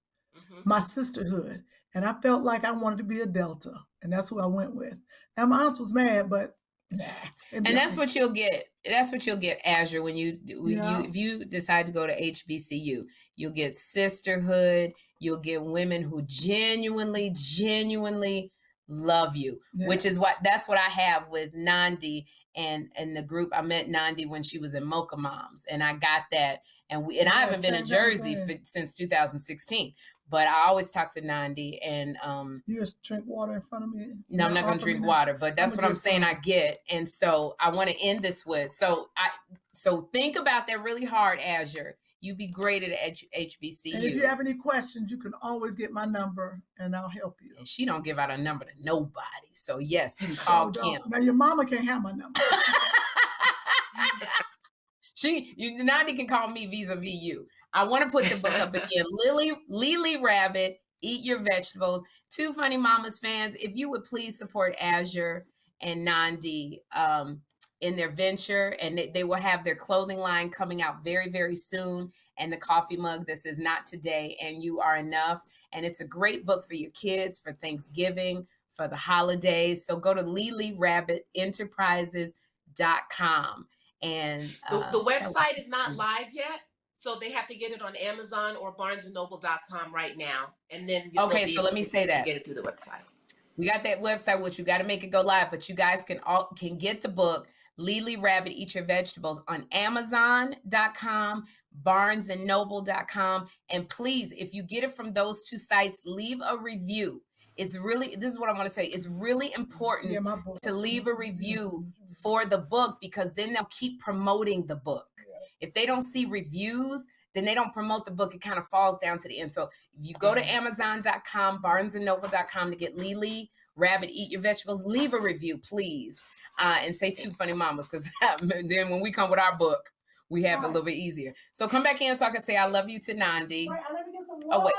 my sisterhood. And I felt like I wanted to be a Delta, and that's who I went with. And my aunt was mad, but nah. And that's what you'll get. That's what you'll get, Azure, when if you decide to go to HBCU. You'll get sisterhood. You'll get women who genuinely love you, which is that's what I have with Nahndi and the group. I met Nahndi when she was in Mocha Moms, and I got that. And I haven't been in Jersey since 2016. But I always talk to Nahndi, and you just drink water in front of me. No, I'm not going to drink water, but that's what I'm saying. I get, and so I want to end this with. So think about that really hard, Azure. You be great at HBCU. And if you have any questions, you can always get my number, and I'll help you. And she don't give out a number to nobody, so yes, you can call Kym. Now your mama can't have my number. Nahndi can call me vis-a-vis you. I want to put the book up again. LiLi Rabbit, Eat Your Vegetables. Two Funny Mamas fans, if you would please support Azure and Nahndi in their venture, and they will have their clothing line coming out very, very soon, and the coffee mug that says "Not Today" and "You Are Enough." And it's a great book for your kids, for Thanksgiving, for the holidays. So go to LiLiRabbitEnterprises.com. And the website is not live yet, so they have to get it on Amazon or BarnesandNoble.com right now, and then so let me say that to get it through the website. We got that website, which you got to make it go live, but you guys can get the book LiLi Rabbit Eat Your Vegetables on Amazon.com, BarnesandNoble.com, and please, if you get it from those two sites, leave a review. This is what I want to say. It's really important to leave a review for the book, because then they'll keep promoting the book. If they don't see reviews, then they don't promote the book. It kind of falls down to the end. So if you go to Amazon.com, BarnesandNoble.com to get LiLi Rabbit Eat Your Vegetables, leave a review, please. And say Two Funny Mamas, because then when we come with our book, we have it a little bit easier. So come back in so I can say I love you to Nahndi. Wait, let me get some water. Oh, wait.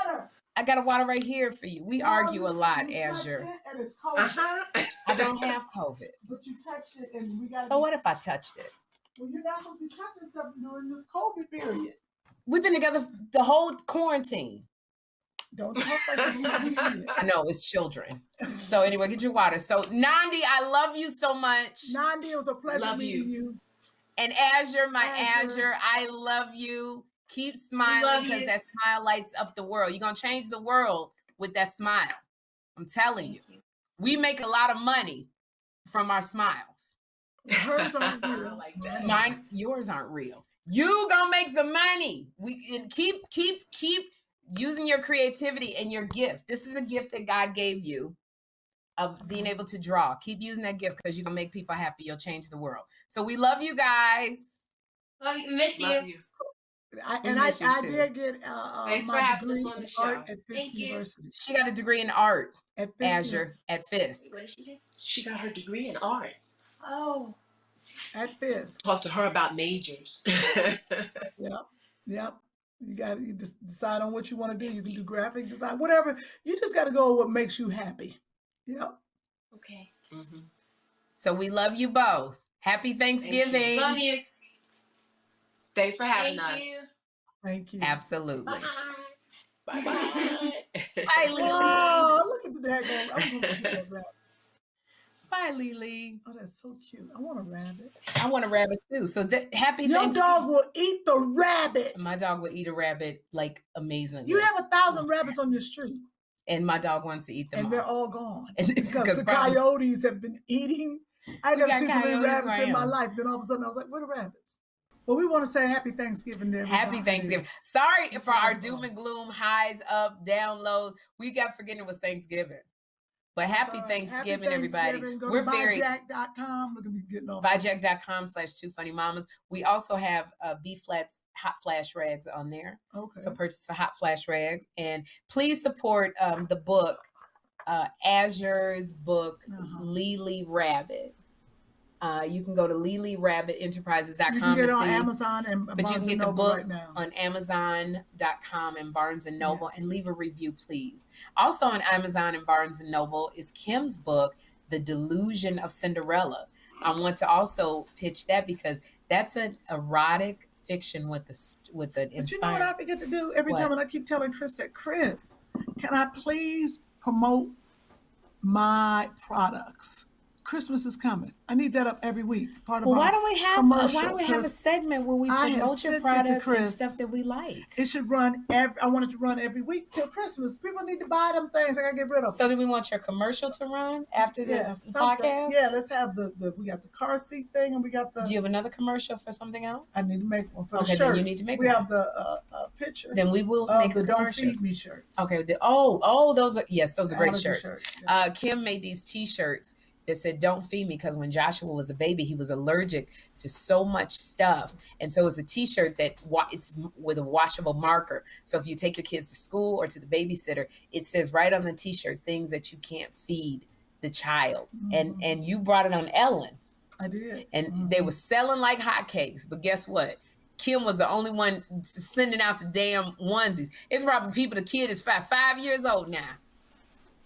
I got a water right here for you. We argue a lot, Azure. I don't have COVID. But you touched it, and we got. So what if I touched it? Well, you're not supposed to be touching stuff during this COVID period. We've been together the whole quarantine. Don't talk like this. I know, it's children. So anyway, get your water. So Nahndi, I love you so much. Nahndi, it was a pleasure meeting you. And Azure, Azure, I love you. Keep smiling, because that smile lights up the world. You're going to change the world with that smile. I'm telling you. We make a lot of money from our smiles. Hers aren't real. Like that. Yours aren't real. You gonna make some money. We keep using your creativity and your gift. This is a gift that God gave you of being able to draw. Keep using that gift, because you're gonna make people happy. You'll change the world. So we love you guys. Love you. Miss you. I did get Thanks for my having degree us on the in show. art at Fisk University. She got a degree in art. At Fisk. Azure at Fisk. What did she do? She got her degree in art. Oh. At Fisk. Talk to her about majors. Yep. You just decide on what you want to do. You can do graphic design, whatever. You just got to go with what makes you happy. Yep. Okay. Mm-hmm. So we love you both. Happy Thanksgiving. Love you. Thanks for having us. Thank you. Absolutely. Bye. Bye. Bye, LiLi. Oh, look at the daggone. I'm gonna get that rabbit. Bye, LiLi. Oh, that's so cute. I want a rabbit. I want a rabbit too. So happy Your Thanksgiving. dog will eat the rabbit. My dog would eat a rabbit like amazingly. You have 1,000 rabbits on your street. And my dog wants to eat them and all. they're all gone. Because the coyotes have been eating. I never seen so many rabbits in my life. Then all of a sudden I was like, where are the rabbits? Well, we want to say happy Thanksgiving to everybody. Happy Thanksgiving. Sorry for our doom and gloom, highs, up, down, lows. We got forgetting it was Thanksgiving. But happy Thanksgiving, everybody. Go to buyjack.com. Look at me getting off. Buyjack.com/2funnymamas. We also have B-Flat's Hot Flash Rags on there. Okay. So purchase a Hot Flash Rags. And please support the book, Azure's book, LiLi Rabbit. You can go to LiLiRabbitEnterprises.com. You can get it on Amazon and but you can get the book on Amazon.com and Barnes and Noble, and leave a review, please. Also on Amazon and Barnes and Noble is Kym's book, The Delusion of Cinderella. I want to also pitch that because that's an erotic fiction with the But you know what I forget to do every time, and I keep telling Chris that, Chris, can I please promote my products? Christmas is coming. I need that up every week. Part of why our don't we have commercial, why don't we have a segment where we promote your products and stuff that we like? It should run I want it to run every week till Christmas. People need to buy them things. I gotta get rid of them. So do we want your commercial to run after the podcast? Yeah, let's have we got the car seat thing, and we got the. Do you have another commercial for something else? I need to make one for the then shirts. you need to make we one. have the picture. Then we will make the a Don't commercial. Feed Me shirts. Okay. Those are great shirts. Kym made these T-shirts that said "Don't feed me" because when Joshua was a baby, he was allergic to so much stuff, and so it's a T-shirt that it's with a washable marker. So if you take your kids to school or to the babysitter, it says right on the T-shirt things that you can't feed the child. And you brought it on Ellen. I did, and they were selling like hotcakes. But guess what? Kym was the only one sending out the damn onesies. It's probably the kid is 5 years old now.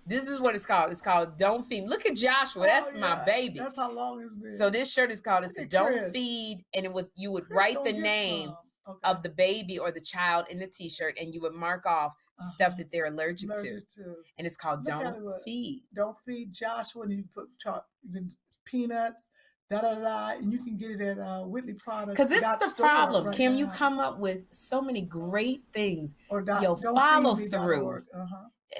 This is what it's called. It's called Don't Feed. Look at Joshua. That's my baby. That's how long it's been. So this shirt is called, it's a Don't Feed. And you would write the name of the baby or the child in the T-shirt, and you would mark off stuff that they're allergic to. And it's called Don't Feed. Don't Feed Joshua. And you put peanuts, and you can get it at Whitley Products. Because this is the problem, right, Kym. Now. You come up with so many great things. You'll follow through.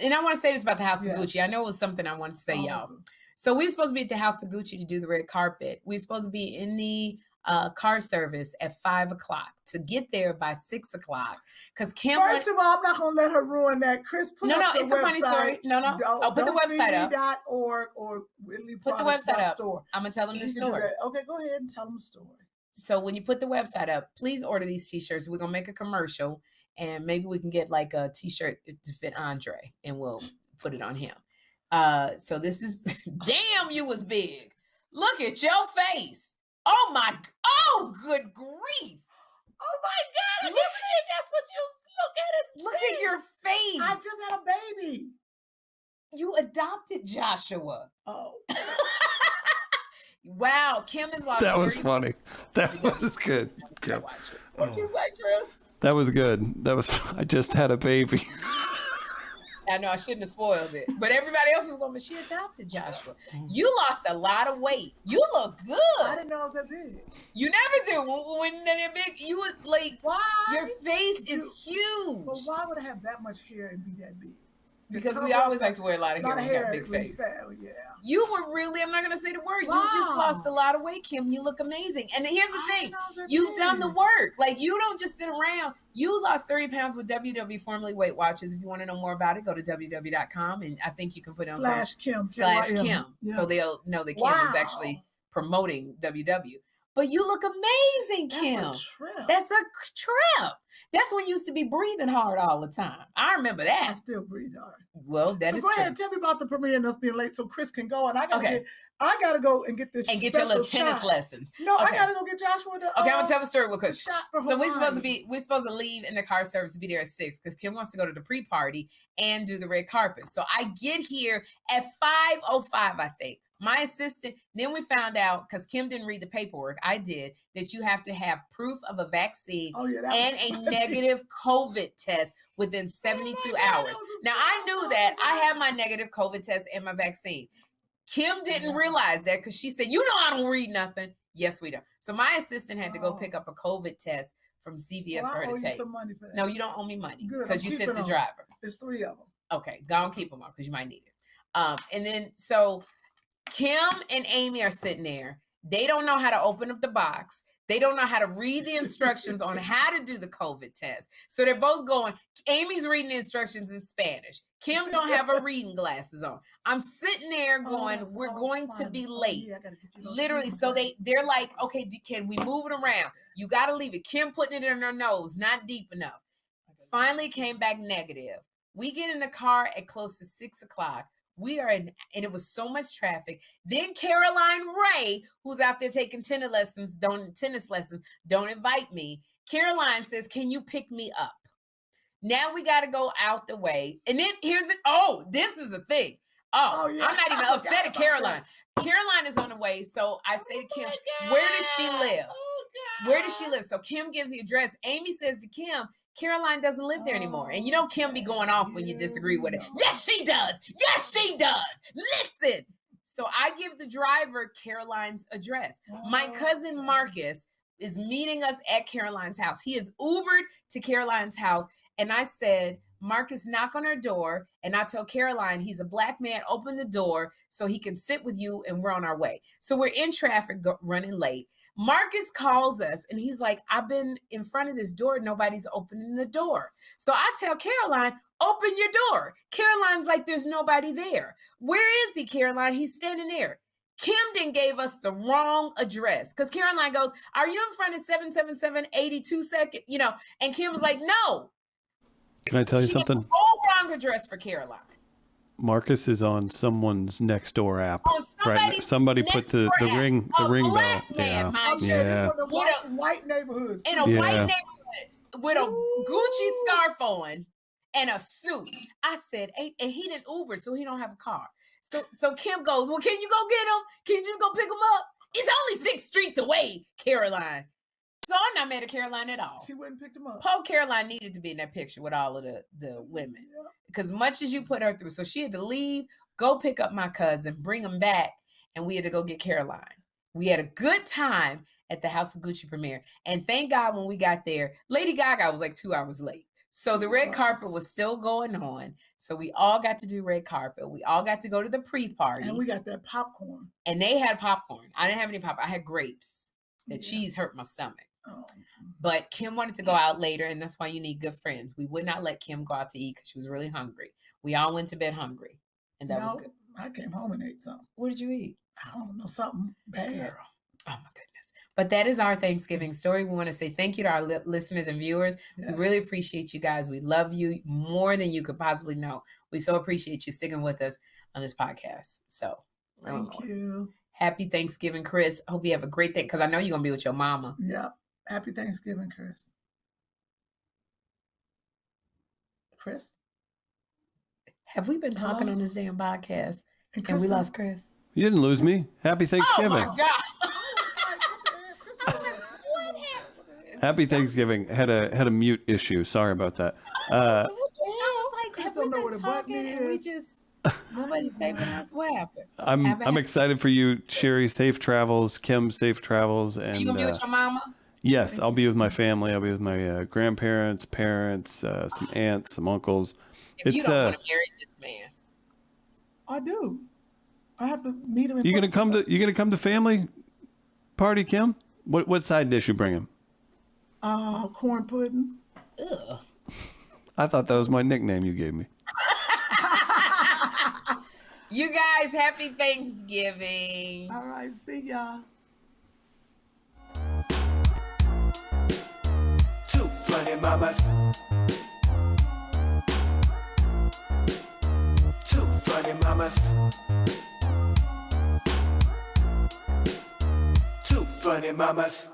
And I want to say this about the House of Gucci. I know it was something I wanted to say, y'all. So we were supposed to be at the House of Gucci to do the red carpet. We were supposed to be in the car service at 5 o'clock to get there by 6 o'clock. Because Kym. First of all, I'm not going to let her ruin that. Chris, put up the website. It's a funny story. Put the website up. .org or Whitley Put the website up. Store. I'm going to tell them the story. Okay, go ahead and tell them the story. So when you put the website up, please order these T-shirts. We're going to make a commercial. And maybe we can get like a T-shirt to fit Andre, and we'll put it on him. So this is, damn, you was big. Look at your face. Good grief. Oh my God. That's what you look at your face. I just had a baby. You adopted Joshua. Oh. Wow. Kym is lost. That was funny. That was good. What'd you say, Chris? That was good. I just had a baby. I know I shouldn't have spoiled it, but everybody else was going, but she adopted Joshua. You lost a lot of weight. You look good. I didn't know I was that big. You never do. When they're big, you was like, why? Your face is huge. But why would I have that much hair and be that big? Because we always like to wear a lot of hair when we got a big face. Yeah. You were really, I'm not going to say the word. Wow. You just lost a lot of weight, Kym. You look amazing. And here's the thing. You've done the work. Like, you don't just sit around. You lost 30 pounds with WW, formerly Weight Watchers. If you want to know more about it, go to www.com. And I think you can put it on /Kym. /Kym. Yeah. So they'll know that Kym is actually promoting WW. But you look amazing, Kym. That's a trip. That's when you used to be breathing hard all the time. I remember that. I still breathe hard. Well, that is so go ahead, tell me about the premiere and us being late so Chris can go. And I gotta go and get this and get your little tennis lessons. No, I gotta go get Joshua the I'm gonna tell the story real quick. So we're supposed to leave in the car service to be there at 6 because Kym wants to go to the pre-party and do the red carpet. So I get here at 5:05, I think. My assistant, then we found out, because Kym didn't read the paperwork, I did, that you have to have proof of a vaccine and a negative COVID test within 72 hours. Now, I knew that. I have my negative COVID test and my vaccine. Kym didn't realize that because she said, I don't read nothing. Yes, we don't. So my assistant had to go pick up a COVID test from CVS for her to take. Some money for that. No, you don't owe me money because you tipped the driver. There's 3 of them. Okay, go and keep them on because you might need it. And then, so Kym and Amy are sitting there. They don't know how to open up the box. They don't know how to read the instructions on how to do the COVID test. So they're both going, Amy's reading the instructions in Spanish. Kym don't have her reading glasses on. I'm sitting there going, we're going to be late. Literally. So they're like, okay, can we move it around? You got to leave it. Kym putting it in her nose, not deep enough. Finally came back negative. We get in the car at close to 6 o'clock. We are in, and it was so much traffic. Then Caroline Rhea, who's out there taking tennis lessons, don't invite me. Caroline says, can you pick me up? Now we got to go out the way. And then here's it. Oh, this is the thing. yeah. I'm not even upset at Caroline. Caroline is on the way. So I say to Kym, where does she live? Where does she live? So Kym gives the address. Amy says to Kym, Caroline doesn't live there anymore. And you know Kym be going off when you disagree with it. Yes, she does. Yes, she does. Listen. So I give the driver Caroline's address. My cousin Marcus is meeting us at Caroline's house. He is Ubered to Caroline's house. And I said, Marcus, knock on her door. And I told Caroline, he's a black man, open the door so he can sit with you and we're on our way. So we're in traffic running late. Marcus calls us and he's like, I've been in front of this door. Nobody's opening the door. So I tell Caroline, open your door. Caroline's like, there's nobody there. Where is he, Caroline? He's standing there. Kym then gave us the wrong address because Caroline goes, are you in front of 777 82nd? You know, and Kym was like, no. Can I tell you something? The whole wrong address for Caroline. Marcus is on someone's next door app. Right? Somebody put the ring bell. Yeah. This one of the white neighborhoods. In a white neighborhood with a Gucci scarf on and a suit. I said, and he didn't Uber, so he don't have a car. So Kym goes, well, can you go get him? Can you just go pick him up? He's only 6 streets away, Caroline. So I'm not mad at Caroline at all. She wouldn't pick him up. Poor Caroline needed to be in that picture with all of the women. Because much as you put her through. So she had to leave, go pick up my cousin, bring him back, and we had to go get Caroline. We had a good time at the House of Gucci premiere. And thank God when we got there, Lady Gaga was like 2 hours late. So the red carpet was still going on. So we all got to do red carpet. We all got to go to the pre-party. And we got that popcorn. And they had popcorn. I didn't have any popcorn. I had grapes. The cheese hurt my stomach. Oh. But Kym wanted to go out later, and that's why you need good friends. We would not let Kym go out to eat because she was really hungry. We all went to bed hungry, and that was good. I came home and ate something. What did you eat? I don't know, something bad. Girl. Oh, my goodness. But that is our Thanksgiving story. We want to say thank you to our listeners and viewers. Yes. We really appreciate you guys. We love you more than you could possibly know. We so appreciate you sticking with us on this podcast. So thank you. Happy Thanksgiving, Chris. I hope you have a great day because I know you're going to be with your mama. Yep. Happy Thanksgiving, Chris. Chris? Have we been talking on this damn podcast and we lost Chris? You didn't lose me. Happy Thanksgiving. Oh, my God. Happy Thanksgiving. Had a mute issue. Sorry about that. I was like, Chris don't know what a button is. And we just... Nobody's saving us. What happened? I'm excited for you, Sherri. Safe travels. Kym, safe travels. And you gonna be with your mama? Yes, I'll be with my family. I'll be with my grandparents, parents, some aunts, some uncles. If you don't want to marry this man, I do. I have to meet him. You gonna come to family party, Kym? What side dish you bring him? Corn pudding. Ugh. I thought that was my nickname you gave me. You guys, happy Thanksgiving. All right, see y'all. Two funny mamas. Two funny mamas. Two funny mamas.